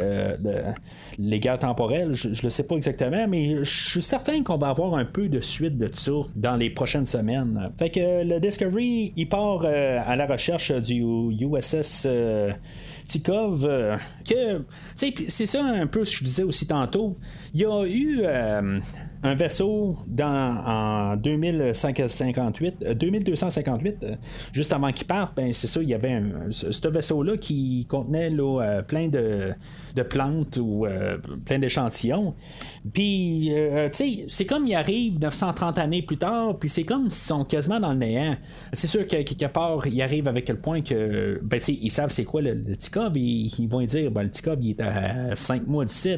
les guerres temporelles, je le sais pas exactement, mais je suis certain qu'on va avoir un peu de suite de ça dans les prochaines semaines. Fait que le Discovery il part à la recherche du USS Tikov, que c'est ça un peu ce que je disais aussi tantôt. Il y a eu un vaisseau en 2258, juste avant qu'il parte, ben c'est ça, il y avait ce vaisseau-là qui contenait là, plein de plantes ou plein d'échantillons. Puis, c'est comme il arrive 930 années plus tard, puis c'est comme s'ils sont quasiment dans le néant. C'est sûr que quelque part, il arrive avec le point que, ben, ils savent c'est quoi le Tikov, ils vont dire, ben, le Tikov, il est à 5 mois d'ici.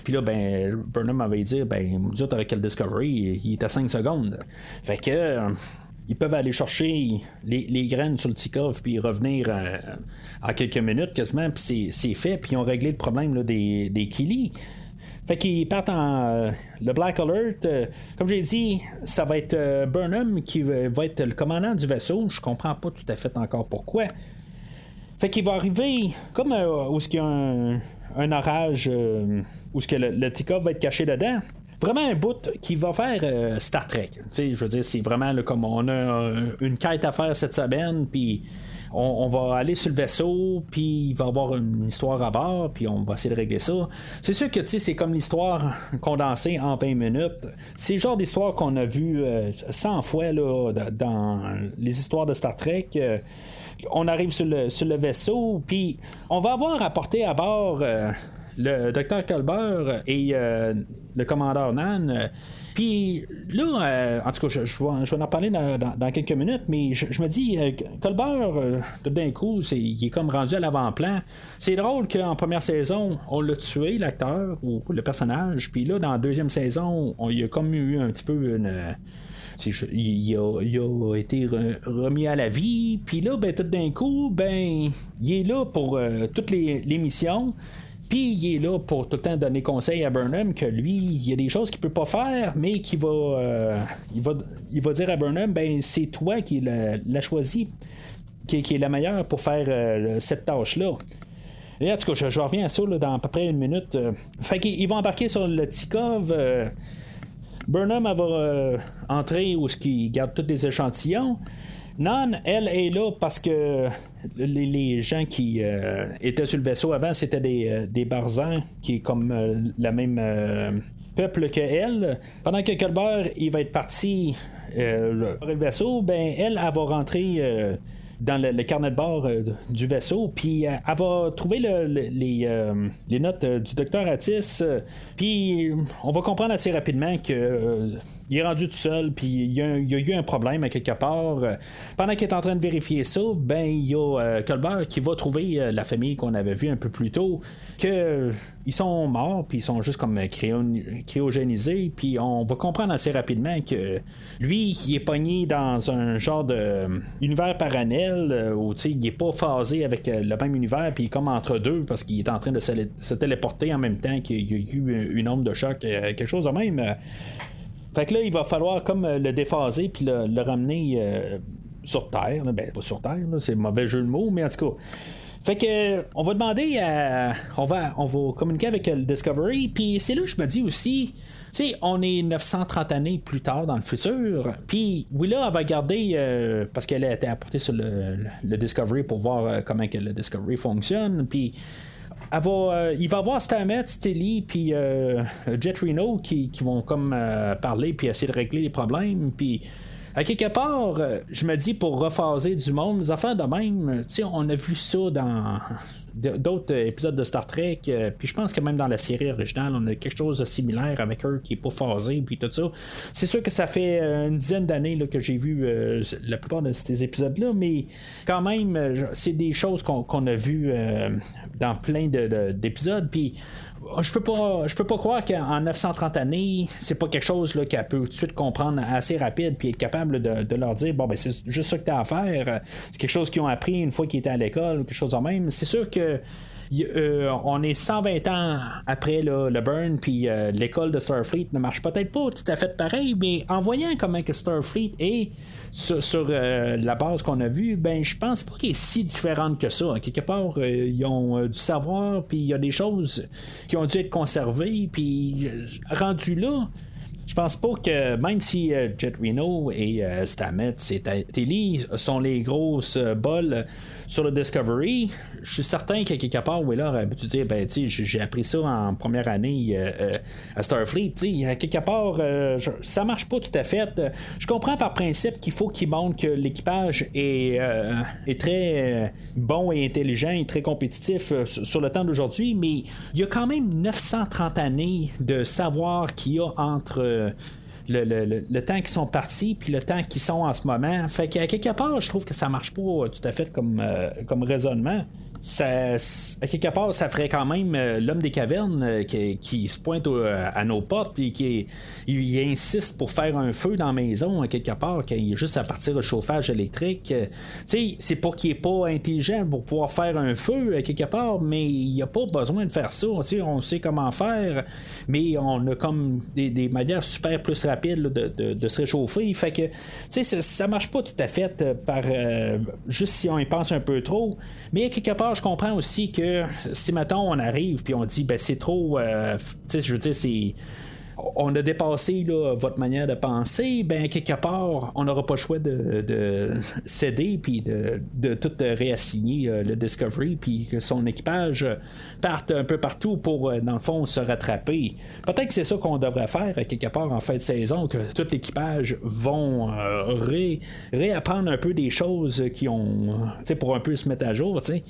Puis là, ben, Burnham avait dit, ben, nous autres, avec le Discovery, il est à 5 secondes. Fait que ils peuvent aller chercher les graines sur le Tikov puis revenir en quelques minutes quasiment, puis c'est fait, puis ils ont réglé le problème là, des Kili. Fait qu'ils partent en le Black Alert. Comme j'ai dit, ça va être Burnham qui va être le commandant du vaisseau. Je comprends pas tout à fait encore pourquoi. Fait qu'il va arriver comme où il y a un orage, où le Tikov va être caché dedans. Vraiment un bout qui va faire Star Trek. Je veux dire, c'est vraiment là, comme on a une quête à faire cette semaine, puis on va aller sur le vaisseau, puis il va y avoir une histoire à bord, puis on va essayer de régler ça. C'est sûr que c'est comme l'histoire condensée en 20 minutes. C'est le genre d'histoire qu'on a vu 100 fois là, dans les histoires de Star Trek. On arrive sur le vaisseau, puis on va avoir apporté à bord le docteur Culber et le commandeur Nan. Puis là, en tout cas, je vais en parler dans quelques minutes, mais je me dis, Culber, tout d'un coup, il est comme rendu à l'avant-plan. C'est drôle qu'en première saison, on l'a tué, l'acteur, ou le personnage, puis là, dans la deuxième saison, il a comme eu un petit peu une... il a été remis à la vie, puis là, ben, tout d'un coup, ben, il est là pour toutes les missions. Puis il est là pour tout le temps donner conseil à Burnham que lui, il y a des choses qu'il peut pas faire, mais qu'il va, il va dire à Burnham, ben c'est toi qui l'a choisi, qui est la meilleure pour faire cette tâche-là. Et en tout cas, je reviens à ça là, dans à peu près une minute. Fait qu'il va embarquer sur le Tikov. Burnham va entrer où il garde tous les échantillons. Nan, elle est là parce que les gens qui étaient sur le vaisseau avant, c'était des Barzans, qui est comme la même peuple que elle. Pendant que Culber il va être parti le vaisseau, ben elle va rentrer dans le carnet de bord du vaisseau, puis elle va trouver les notes du docteur Atis, puis on va comprendre assez rapidement que il est rendu tout seul, puis il y a eu un problème à quelque part. Pendant qu'il est en train de vérifier ça, ben il y a Culber qui va trouver la famille qu'on avait vue un peu plus tôt, que ils sont morts, puis ils sont juste comme cryogénisés, puis on va comprendre assez rapidement que lui, il est pogné dans un genre de univers parallèle où il est pas phasé avec le même univers, puis il est comme entre deux parce qu'il est en train de se téléporter en même temps qu'il y a eu une onde de choc, quelque chose de même. Fait que là, il va falloir comme le déphaser puis le ramener sur Terre. Ben, pas sur Terre, là, c'est un mauvais jeu de mots, mais en tout cas. Fait que on va demander à. On va communiquer avec le Discovery, puis c'est là que je me dis aussi. Tu sais, on est 930 années plus tard dans le futur, puis Willa, elle va garder, parce qu'elle a été apportée sur le Discovery pour voir comment que le Discovery fonctionne, puis il va avoir Stamets, Tilly puis Jet Reno qui vont comme parler puis essayer de régler les problèmes, puis à quelque part, je me dis pour rephaser du monde, les affaires de même, tu sais, on a vu ça dans d'autres épisodes de Star Trek, puis je pense que même dans la série originale, on a quelque chose de similaire avec eux qui est pas phasé, puis tout ça. C'est sûr que ça fait une dizaine d'années là, que j'ai vu la plupart de ces épisodes-là, mais quand même, c'est des choses qu'on a vues dans plein d'épisodes, puis je peux pas croire qu'en 930 années, c'est pas quelque chose là, qu'elle peut tout de suite comprendre assez rapide puis être capable de leur dire bon ben c'est juste ça que t'as à faire. C'est quelque chose qu'ils ont appris une fois qu'ils étaient à l'école ou quelque chose de même. C'est sûr que on est 120 ans après là, le burn, puis l'école de Starfleet ne marche peut-être pas tout à fait pareil, mais en voyant comment que Starfleet est sur la base qu'on a vue, ben je pense pas qu'elle est si différente que ça. Quelque part, ils ont du savoir, puis il y a des choses qui ont dû être conservées, puis rendu là. Je pense pas que même si Jet Reno et Stamets et Tilly sont les grosses bols sur le Discovery, je suis certain qu'à quelque part, Wheeler a pu dire ben, j'ai appris ça en première année à Starfleet. À quelque part, ça marche pas tout à fait. Je comprends par principe qu'il faut qu'il montre que l'équipage est très bon et intelligent et très compétitif sur le temps d'aujourd'hui, mais il y a quand même 930 années de savoir qu'il y a entre le temps qu'ils sont partis puis le temps qu'ils sont en ce moment. Fait qu'à quelque part, je trouve que ça marche pas tout à fait comme raisonnement. À quelque part, ça ferait quand même l'homme des cavernes qui se pointe à nos portes puis il insiste pour faire un feu dans la maison à quelque part, qu'il est juste à partir du chauffage électrique. C'est pas qu'il est pas intelligent pour pouvoir faire un feu à quelque part, mais il n'y a pas besoin de faire ça. On sait comment faire, mais on a comme des manières super plus rapides là, de se réchauffer. Fait que ça marche pas tout à fait par juste si on y pense un peu trop. Mais à quelque part, je comprends aussi que si maintenant on arrive puis on dit ben c'est trop je veux dire c'est on a dépassé là, votre manière de penser, ben quelque part, on n'aura pas le choix de céder puis de tout réassigner le Discovery puis que son équipage parte un peu partout pour, dans le fond, se rattraper. Peut-être que c'est ça qu'on devrait faire quelque part en fin de saison, que tout l'équipage vont réapprendre un peu des choses qui ont, pour un peu se mettre à jour, tu sais.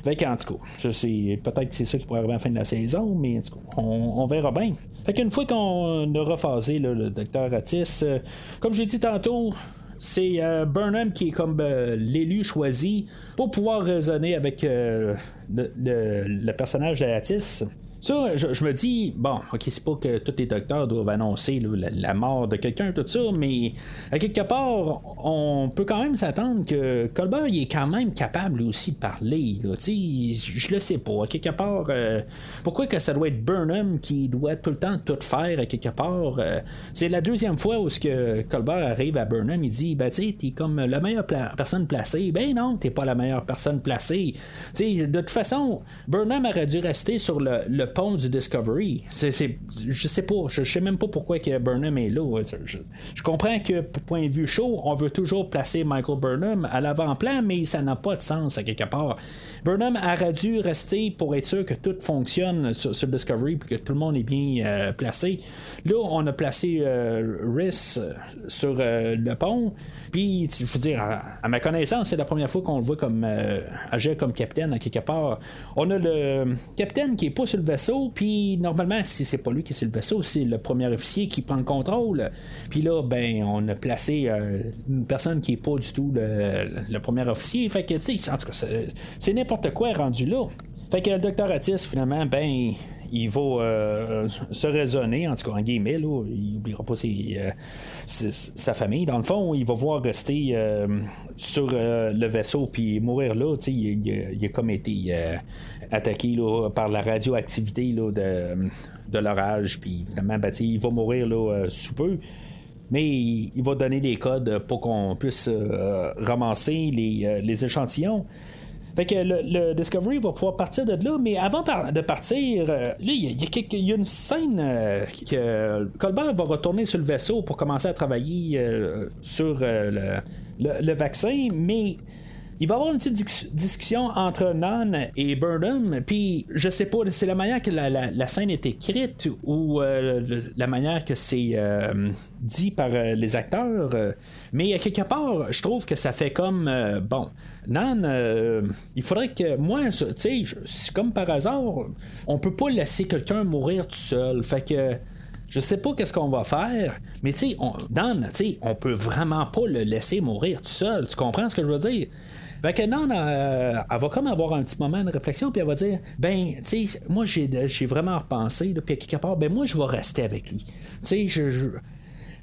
Fait qu'en tout cas, je sais, peut-être que c'est ça qui pourrait arriver à la fin de la saison, mais en tout cas, on verra bien. Fait qu'une fois qu'on a rephasé là, le docteur Atis, comme j'ai dit tantôt, c'est Burnham qui est comme l'élu choisi pour pouvoir raisonner avec le personnage d'Atis. Ça, je me dis, bon, ok, c'est pas que tous les docteurs doivent annoncer là, la mort de quelqu'un, tout ça, mais à quelque part, on peut quand même s'attendre que Culber, il est quand même capable aussi de parler, là, je le sais pas, à quelque part, pourquoi que ça doit être Burnham qui doit tout le temps tout faire, à quelque part, c'est la deuxième fois où ce que Culber arrive à Burnham, il dit, ben, tu sais, t'es comme la meilleure personne placée, ben non, t'es pas la meilleure personne placée, de toute façon, Burnham aurait dû rester sur le pont du Discovery. Je sais pas, je sais même pas pourquoi que Burnham est là. Je comprends que, point de vue show, on veut toujours placer Michael Burnham à l'avant-plan, mais ça n'a pas de sens à quelque part. Burnham aurait dû rester pour être sûr que tout fonctionne sur Discovery puis que tout le monde est bien placé. Là, on a placé Rhys sur le pont, puis je veux dire, à ma connaissance, c'est la première fois qu'on le voit comme agir comme capitaine à quelque part. On a le capitaine qui est pas sur le vaisseau, puis normalement, si c'est pas lui qui est sur le vaisseau, c'est le premier officier qui prend le contrôle. Puis là, ben, on a placé une personne qui est pas du tout le premier officier. Fait que, tu sais, en tout cas, c'est n'importe quoi rendu là. Fait que le docteur Atis, finalement, ben, il va se raisonner, en tout cas en guillemets, là, il n'oubliera pas sa famille. Dans le fond, il va voir rester sur le vaisseau puis mourir là. Il a comme été attaqué là, par la radioactivité là, de l'orage. Puis finalement, ben, il va mourir là, sous peu. Mais il va donner des codes pour qu'on puisse ramasser les échantillons. Fait que le Discovery va pouvoir partir de là, mais avant de partir, là, il y a une scène que Colbert va retourner sur le vaisseau pour commencer à travailler sur le vaccin, mais il va y avoir une petite discussion entre Nan et Burnham, puis je sais pas, c'est la manière que la scène est écrite ou la manière que c'est dit par les acteurs, mais à quelque part, je trouve que ça fait comme bon. Nan, il faudrait que moi, tu sais, c'est comme par hasard, on peut pas laisser quelqu'un mourir tout seul, fait que je sais pas qu'est-ce qu'on va faire, mais tu sais, Nan, tu sais, on peut vraiment pas le laisser mourir tout seul, tu comprends ce que je veux dire? Fait que non, elle va comme avoir un petit moment de réflexion, puis elle va dire, ben, tu sais, moi j'ai vraiment repensé, puis à quelque part, ben moi je vais rester avec lui. Tu sais,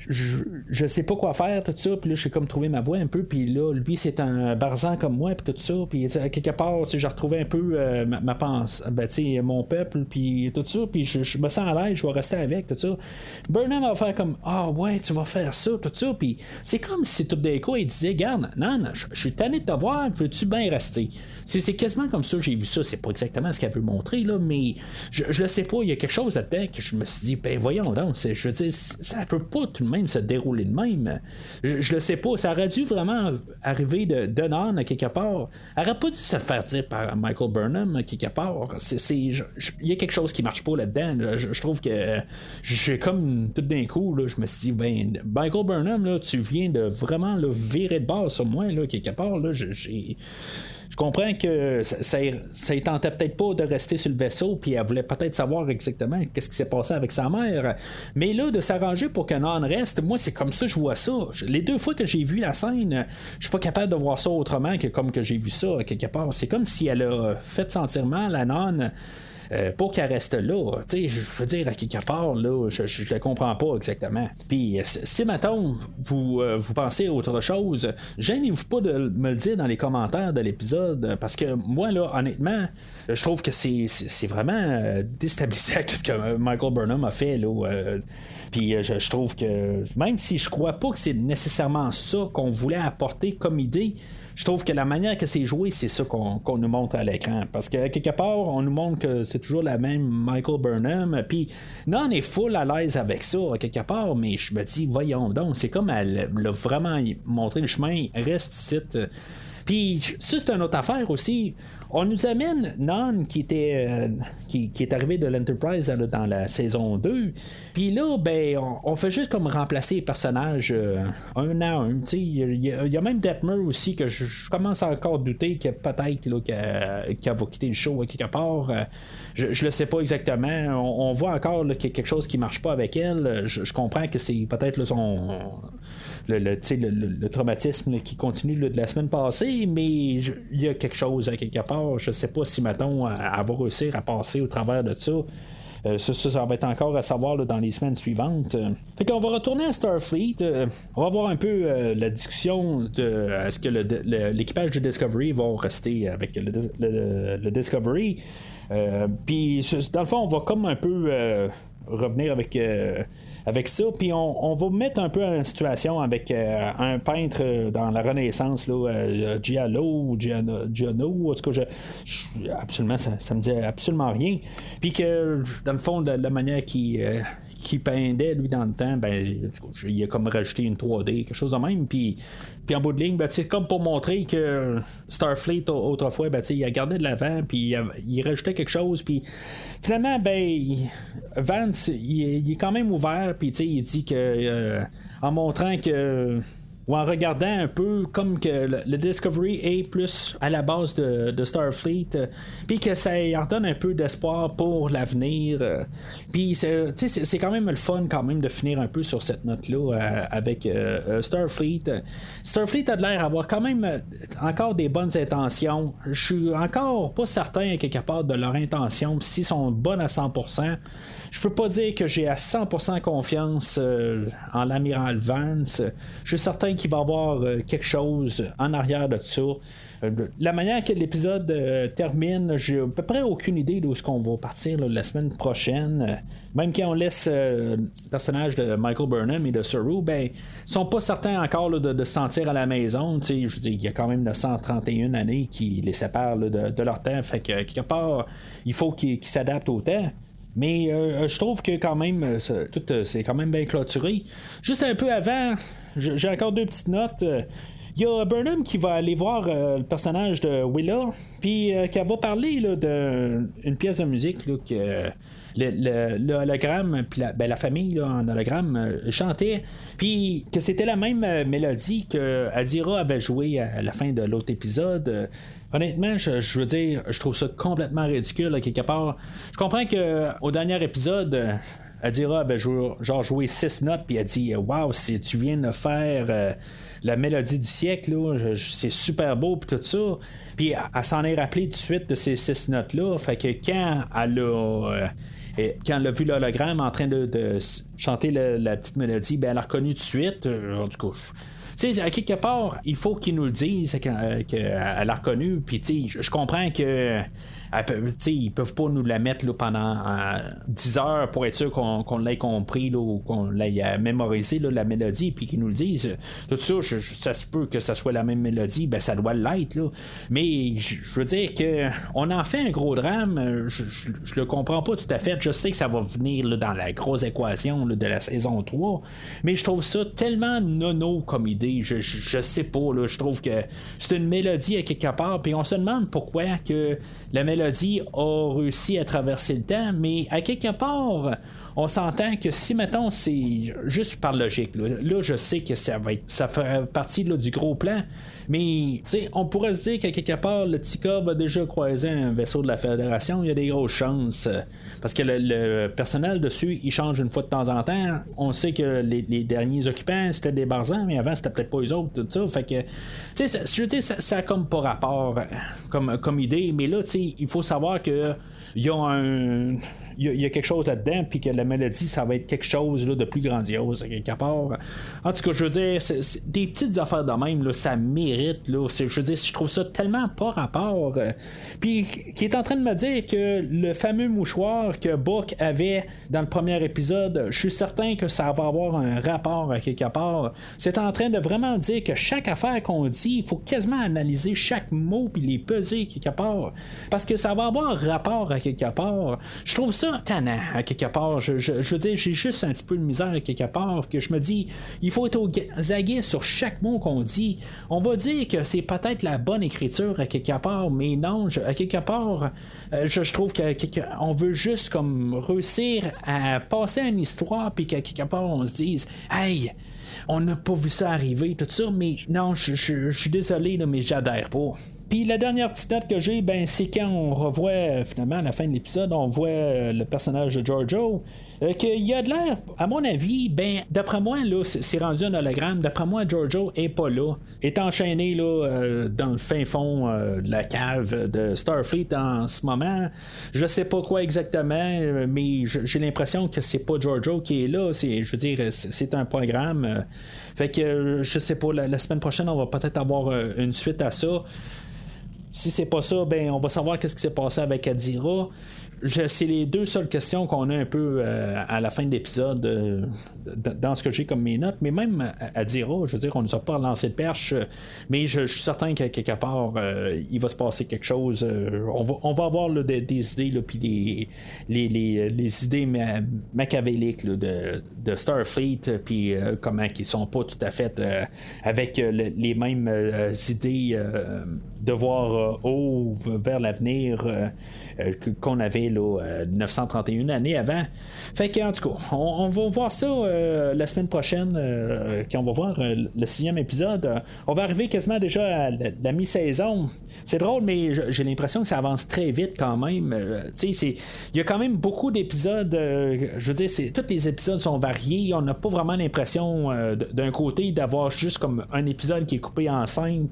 je sais pas quoi faire, tout ça, puis là, j'ai comme trouvé ma voie un peu, puis là, lui, c'est un Barzan comme moi, puis tout ça, puis quelque part, tu sais, j'ai retrouvé un peu ma pensée, ben, tu sais, mon peuple, puis tout ça, puis je me sens à l'aise, je vais rester avec, tout ça. Burnham va faire comme, ouais, tu vas faire ça, tout ça, puis c'est comme si tout d'un coup, il disait, garde, non, je suis tanné de te voir, veux-tu bien rester? C'est quasiment comme ça, j'ai vu ça, c'est pas exactement ce qu'elle veut montrer, là, mais je le sais pas, il y a quelque chose là-dedans que je me suis dit, ben, voyons donc, je veux dire, ça peut pas tout de même se dérouler de même. Je le sais pas. Ça aurait dû vraiment arriver de Nan à quelque part. Elle aurait pas dû se faire dire par Michael Burnham à quelque part. Il y a quelque chose qui marche pas là-dedans. Je trouve que j'ai comme tout d'un coup, là, je me suis dit, ben, Michael Burnham, là, tu viens de vraiment là, virer de bord sur moi, là, quelque part. Là, je comprends que ça ne tentait peut-être pas de rester sur le vaisseau, puis elle voulait peut-être savoir exactement qu'est-ce qui s'est passé avec sa mère. Mais là, de s'arranger pour que Nan reste, moi, c'est comme ça que je vois ça. Les deux fois que j'ai vu la scène, je suis pas capable de voir ça autrement que comme que j'ai vu ça quelque part. C'est comme si elle a fait sentir mal à Nan. Pour qu'elle reste là. Tu sais, je veux dire, à quelque part, là, je le comprends pas exactement. Puis, si, mettons, vous pensez à autre chose, gênez-vous pas de me le dire dans les commentaires de l'épisode, parce que moi, là, honnêtement, je trouve que c'est vraiment déstabilisant ce que Michael Burnham a fait, là. Puis, je trouve que, même si je crois pas que c'est nécessairement ça qu'on voulait apporter comme idée, je trouve que la manière que c'est joué, c'est ça qu'on nous montre à l'écran. Parce que quelque part, on nous montre que c'est toujours la même Michael Burnham. Puis, non, on est full à l'aise avec ça, quelque part. Mais je me dis, voyons donc, c'est comme elle l'a vraiment montré le chemin. Reste ici. Puis, ça, c'est une autre affaire aussi. On nous amène Nan qui est arrivé de l'Enterprise dans la saison 2. Puis là, ben, on fait juste comme remplacer les personnages un à un. Il y a même Detmer aussi que je commence à encore douter que peut-être là, qu'elle va quitter le show à quelque part. Je le sais pas exactement. On voit encore là, qu'il y a quelque chose qui marche pas avec elle. Je comprends que c'est peut-être là, le traumatisme là, qui continue là, de la semaine passée, mais il y a quelque chose à quelque part. Je sais pas si, mettons, elle va réussir à passer au travers de ça. Ça va être encore à savoir là, dans les semaines suivantes. Fait qu'on va retourner à Starfleet. On va voir un peu la discussion de est-ce que l'équipage du Discovery va rester avec le Discovery. Puis dans le fond, on va comme un peu revenir avec ça. Puis on va mettre un peu en situation avec un peintre dans la Renaissance, là, Giallo ou Giano, en tout cas, absolument, ça me dit absolument rien. Puis que, dans le fond, de la manière qui peindait lui dans le temps, ben il a comme rajouté une 3D, quelque chose de même, puis en bout de ligne, ben, comme pour montrer que Starfleet autrefois, ben, il a gardé de l'avant, puis il rajoutait quelque chose, puis finalement, ben Vance il est quand même ouvert, puis il dit que en montrant que ou en regardant un peu comme que le Discovery est plus à la base de Starfleet, puis que ça leur donne un peu d'espoir pour l'avenir. Puis c'est quand même le fun quand même de finir un peu sur cette note-là avec Starfleet. Starfleet a de l'air d'avoir quand même encore des bonnes intentions. Je suis encore pas certain quelque part de leur intention, s'ils sont bonnes à 100%. Je peux pas dire que j'ai à 100% confiance en l'amiral Vance. Je suis certain qu'il va y avoir quelque chose en arrière de ça. La manière que l'épisode termine, j'ai à peu près aucune idée d'où est-ce qu'on va partir la semaine prochaine. Même quand on laisse le personnage de Michael Burnham et de Saru, ben, ils sont pas certains encore là, de se sentir à la maison. Je veux dire, il y a quand même 931 années qui les séparent là, de leur temps. Fait que quelque part, il faut qu'ils s'adaptent au temps. Mais je trouve que quand même, tout c'est quand même bien clôturé. Juste un peu avant, j'ai encore deux petites notes. Il y a Burnham qui va aller voir le personnage de Willa, puis qu'elle va parler là, d'une pièce de musique là, que le hologramme, puis la famille là, en hologramme chantait, puis que c'était la même mélodie que Adira avait joué à la fin de l'autre épisode. Honnêtement, je veux dire, je trouve ça complètement ridicule là, quelque part. Je comprends que au dernier épisode, Adira avait joué 6 notes, puis elle dit waouh, si tu viens de faire la mélodie du siècle, là, c'est super beau, puis tout ça. Puis elle s'en est rappelée tout de suite de ces 6 notes-là. Fait que quand elle a vu l'hologramme en train de chanter la petite mélodie, ben elle a reconnu tout de suite. En tout cas, tu sais, à quelque part, il faut qu'ils nous le disent qu'elle a reconnu. Puis, tu sais, je comprends que ils peuvent pas nous la mettre là, pendant 10 heures pour être sûr qu'on l'ait compris là, ou qu'on l'ait mémorisé là, la mélodie, puis qu'ils nous le disent. Tout ça, ça se peut que ça soit la même mélodie, ben ça doit l'être. Là. Mais je veux dire que on en fait un gros drame. Je le comprends pas tout à fait. Je sais que ça va venir là, dans la grosse équation là, de la saison 3. Mais je trouve ça tellement nono comme idée. Je sais pas, là, je trouve que c'est une mélodie à quelque part, puis on se demande pourquoi que la mélodie a réussi à traverser le temps, mais à quelque part, on s'entend que si, mettons, c'est juste par logique, là je sais que ça fait partie là, du gros plan, mais on pourrait se dire qu'à quelque part, le Tika va déjà croiser un vaisseau de la Fédération, il y a des grosses chances, parce que le personnel dessus, il change une fois de temps en temps. On sait que les derniers occupants, c'était des Barzans, mais avant, c'était peut-être pas eux autres, tout ça, fait que, je veux dire, ça a comme pas rapport comme idée, mais là, il faut savoir que il y a quelque chose là-dedans, puis que la mélodie, ça va être quelque chose là, de plus grandiose, quelque part. En tout cas, je veux dire, c'est des petites affaires de même, là, ça mérite. Là, je veux dire, je trouve ça tellement pas rapport. Puis, qui est en train de me dire que le fameux mouchoir que Book avait dans le premier épisode, je suis certain que ça va avoir un rapport à quelque part. C'est en train de vraiment dire que chaque affaire qu'on dit, il faut quasiment analyser chaque mot puis les peser quelque part. Parce que ça va avoir rapport à quelque part. Je trouve ça tannant à quelque part. Je veux dire, j'ai juste un petit peu de misère à quelque part, que je me dis, il faut être au aguet sur chaque mot qu'on dit. On va dire que c'est peut-être la bonne écriture à quelque part, mais non, à quelque part, je trouve qu'on veut juste comme réussir à passer à une histoire, puis qu'à quelque part, on se dise, hey, on n'a pas vu ça arriver, tout ça, mais non, je suis désolé, là, mais j'adhère pas. Puis la dernière petite note que j'ai, ben, c'est quand on revoit finalement à la fin de l'épisode, on voit le personnage de Giorgio, qu'il y a de l'air, à mon avis, ben, d'après moi, là, c'est rendu un hologramme. D'après moi, Giorgio est pas là, est enchaîné là, dans le fin fond de la cave de Starfleet en ce moment. Je sais pas quoi exactement, mais j'ai l'impression que c'est pas Giorgio qui est là. Je veux dire, c'est un programme. Fait que je sais pas, la semaine prochaine, on va peut-être avoir une suite à ça. Si c'est pas ça, ben on va savoir qu'est-ce qui s'est passé avec Adira. C'est les deux seules questions qu'on a un peu à la fin de l'épisode dans ce que j'ai comme mes notes. Mais même Adira, je veux dire, on nous a pas lancé de perche, mais je suis certain qu'à quelque part, il va se passer quelque chose. On va avoir là, des idées, puis les idées machiavéliques là, de Starfleet, puis comment ils sont pas tout à fait avec les mêmes idées de voir haut vers l'avenir qu'on avait là, 931 années avant. Fait que en tout cas, on va voir ça la semaine prochaine quand on va voir le 6e épisode. On va arriver quasiment déjà à la mi-saison. C'est drôle, mais j'ai l'impression que ça avance très vite quand même. Il y a quand même beaucoup d'épisodes. Je veux dire, tous les épisodes sont variés. On n'a pas vraiment l'impression d'un côté d'avoir juste comme un épisode qui est coupé en 5.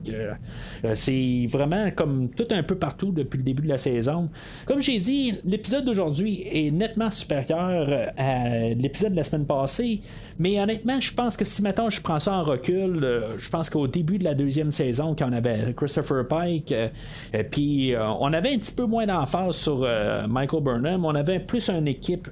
C'est vraiment comme tout un peu partout depuis le début de la saison. Comme j'ai dit, l'épisode d'aujourd'hui est nettement supérieur à l'épisode de la semaine passée, mais honnêtement, je pense que si maintenant je prends ça en recul, je pense qu'au début de la 2e saison, quand on avait Christopher Pike, puis on avait un petit peu moins d'emphase sur Michael Burnham, on avait plus une équipe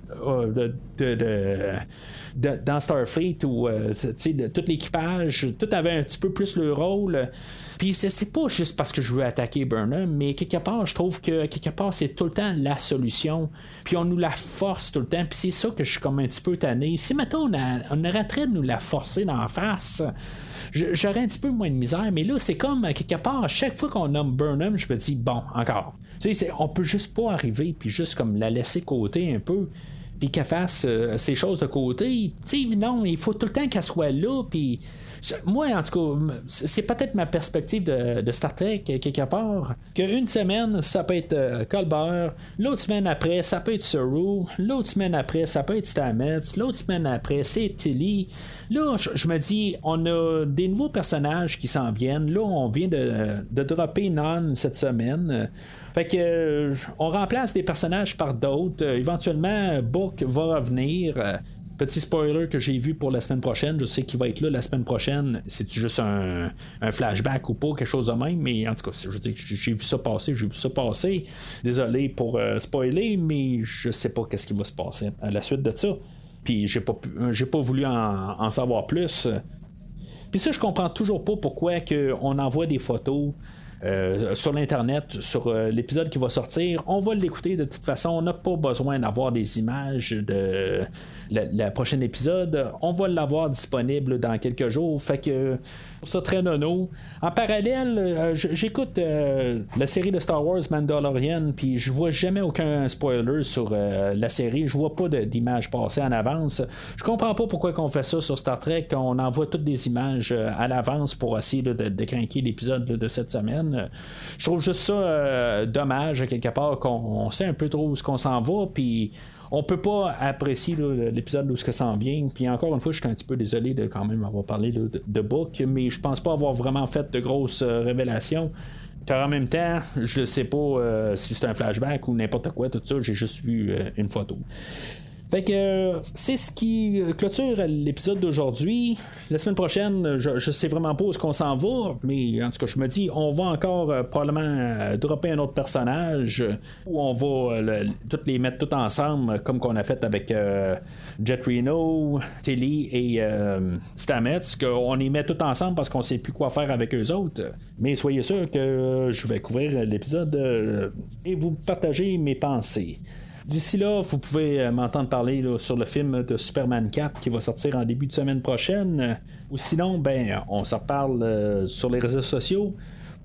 dans Starfleet où tout l'équipage, tout avait un petit peu plus le rôle. Puis c'est pas juste parce que je veux attaquer Burnham, mais quelque part, je trouve que quelque part, c'est tout le temps la solution. Puis on nous la force tout le temps. Puis c'est ça que je suis comme un petit peu tanné. Si maintenant on arrêterait de nous la forcer d'en face, j'aurais un petit peu moins de misère. Mais là, c'est comme quelque part, à chaque fois qu'on nomme Burnham, je me dis, bon, encore. On peut juste pas arriver, puis juste comme la laisser côté un peu. Puis qu'elle fasse ces choses de côté. Non, il faut tout le temps qu'elle soit là. Puis moi, en tout cas, c'est peut-être ma perspective de Star Trek, quelque part, qu'une semaine, ça peut être Colbert, l'autre semaine après, ça peut être Saru, l'autre semaine après, ça peut être Stamets, l'autre semaine après, c'est Tilly. Là, je me dis, on a des nouveaux personnages qui s'en viennent. Là, on vient de dropper Non cette semaine. Fait que on remplace des personnages par d'autres. Éventuellement, Book va revenir. Petit spoiler que j'ai vu pour la semaine prochaine, je sais qu'il va être là la semaine prochaine. C'est juste un flashback ou pas, quelque chose de même, mais en tout cas, je veux dire, j'ai vu ça passer. Désolé pour spoiler, mais je sais pas qu'est-ce qui va se passer à la suite de ça. Puis j'ai pas voulu en savoir plus. Puis ça, je comprends toujours pas pourquoi on envoie des photos sur l'internet, sur l'épisode qui va sortir. On va l'écouter de toute façon. On n'a pas besoin d'avoir des images de la prochaine épisode. On va l'avoir disponible dans quelques jours. Fait que ça très nono. En parallèle, j'écoute la série de Star Wars Mandalorian, puis je vois jamais aucun spoiler sur la série. Je vois pas d'images passées en avance. Je comprends pas pourquoi on fait ça sur Star Trek, qu'on envoie toutes des images à l'avance pour essayer de craquer l'épisode de cette semaine. Je trouve juste ça dommage, quelque part, qu'on sait un peu trop où ce qu'on s'en va, puis on peut pas apprécier l'épisode où ce que ça en vient. Puis encore une fois, je suis un petit peu désolé de quand même avoir parlé de Book, mais je pense pas avoir vraiment fait de grosses révélations. Car en même temps, je sais pas si c'est un flashback ou n'importe quoi, tout ça, j'ai juste vu une photo. Fait que c'est ce qui clôture l'épisode d'aujourd'hui. La semaine prochaine, je sais vraiment pas où est-ce qu'on s'en va, mais en tout cas, je me dis, on va encore probablement dropper un autre personnage où on va toutes les mettre tout ensemble, comme qu'on a fait avec Jet Reno, Tilly et Stamets, qu'on les met tout ensemble parce qu'on sait plus quoi faire avec eux autres. Mais soyez sûr que je vais couvrir l'épisode et vous partager mes pensées. D'ici là, vous pouvez m'entendre parler sur le film de Superman 4 qui va sortir en début de semaine prochaine. Ou sinon, on s'en reparle sur les réseaux sociaux.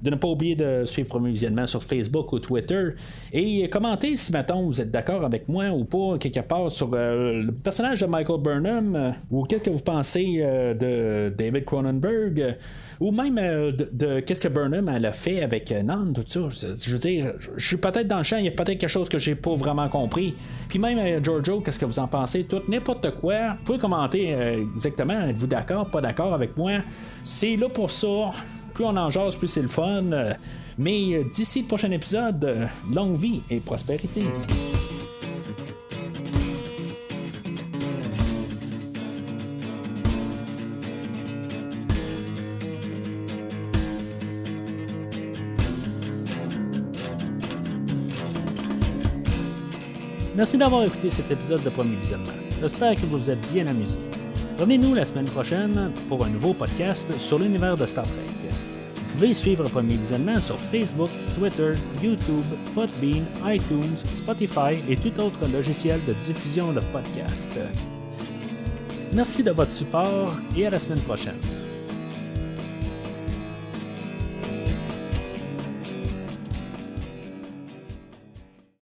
De ne pas oublier de suivre mes visionnements sur Facebook ou Twitter. Et commentez si maintenant vous êtes d'accord avec moi ou pas, quelque part, sur le personnage de Michael Burnham, ou qu'est-ce que vous pensez de David Cronenberg, ou même de qu'est-ce que Burnham elle a fait avec Nan, tout ça. Je veux dire, je suis peut-être dans le champ, il y a peut-être quelque chose que j'ai pas vraiment compris. Puis même Giorgio, qu'est-ce que vous en pensez? Tout, n'importe quoi. Vous pouvez commenter exactement, êtes-vous d'accord, pas d'accord avec moi? C'est là pour ça. Plus on en jase, plus c'est le fun. Mais d'ici le prochain épisode, longue vie et prospérité. Merci d'avoir écouté cet épisode de Premier Visionnement. J'espère que vous vous êtes bien amusés. Revenez-nous la semaine prochaine pour un nouveau podcast sur l'univers de Star Trek. Vous pouvez suivre Premier Visionnement sur Facebook, Twitter, YouTube, Podbean, iTunes, Spotify et tout autre logiciel de diffusion de podcasts. Merci de votre support et à la semaine prochaine.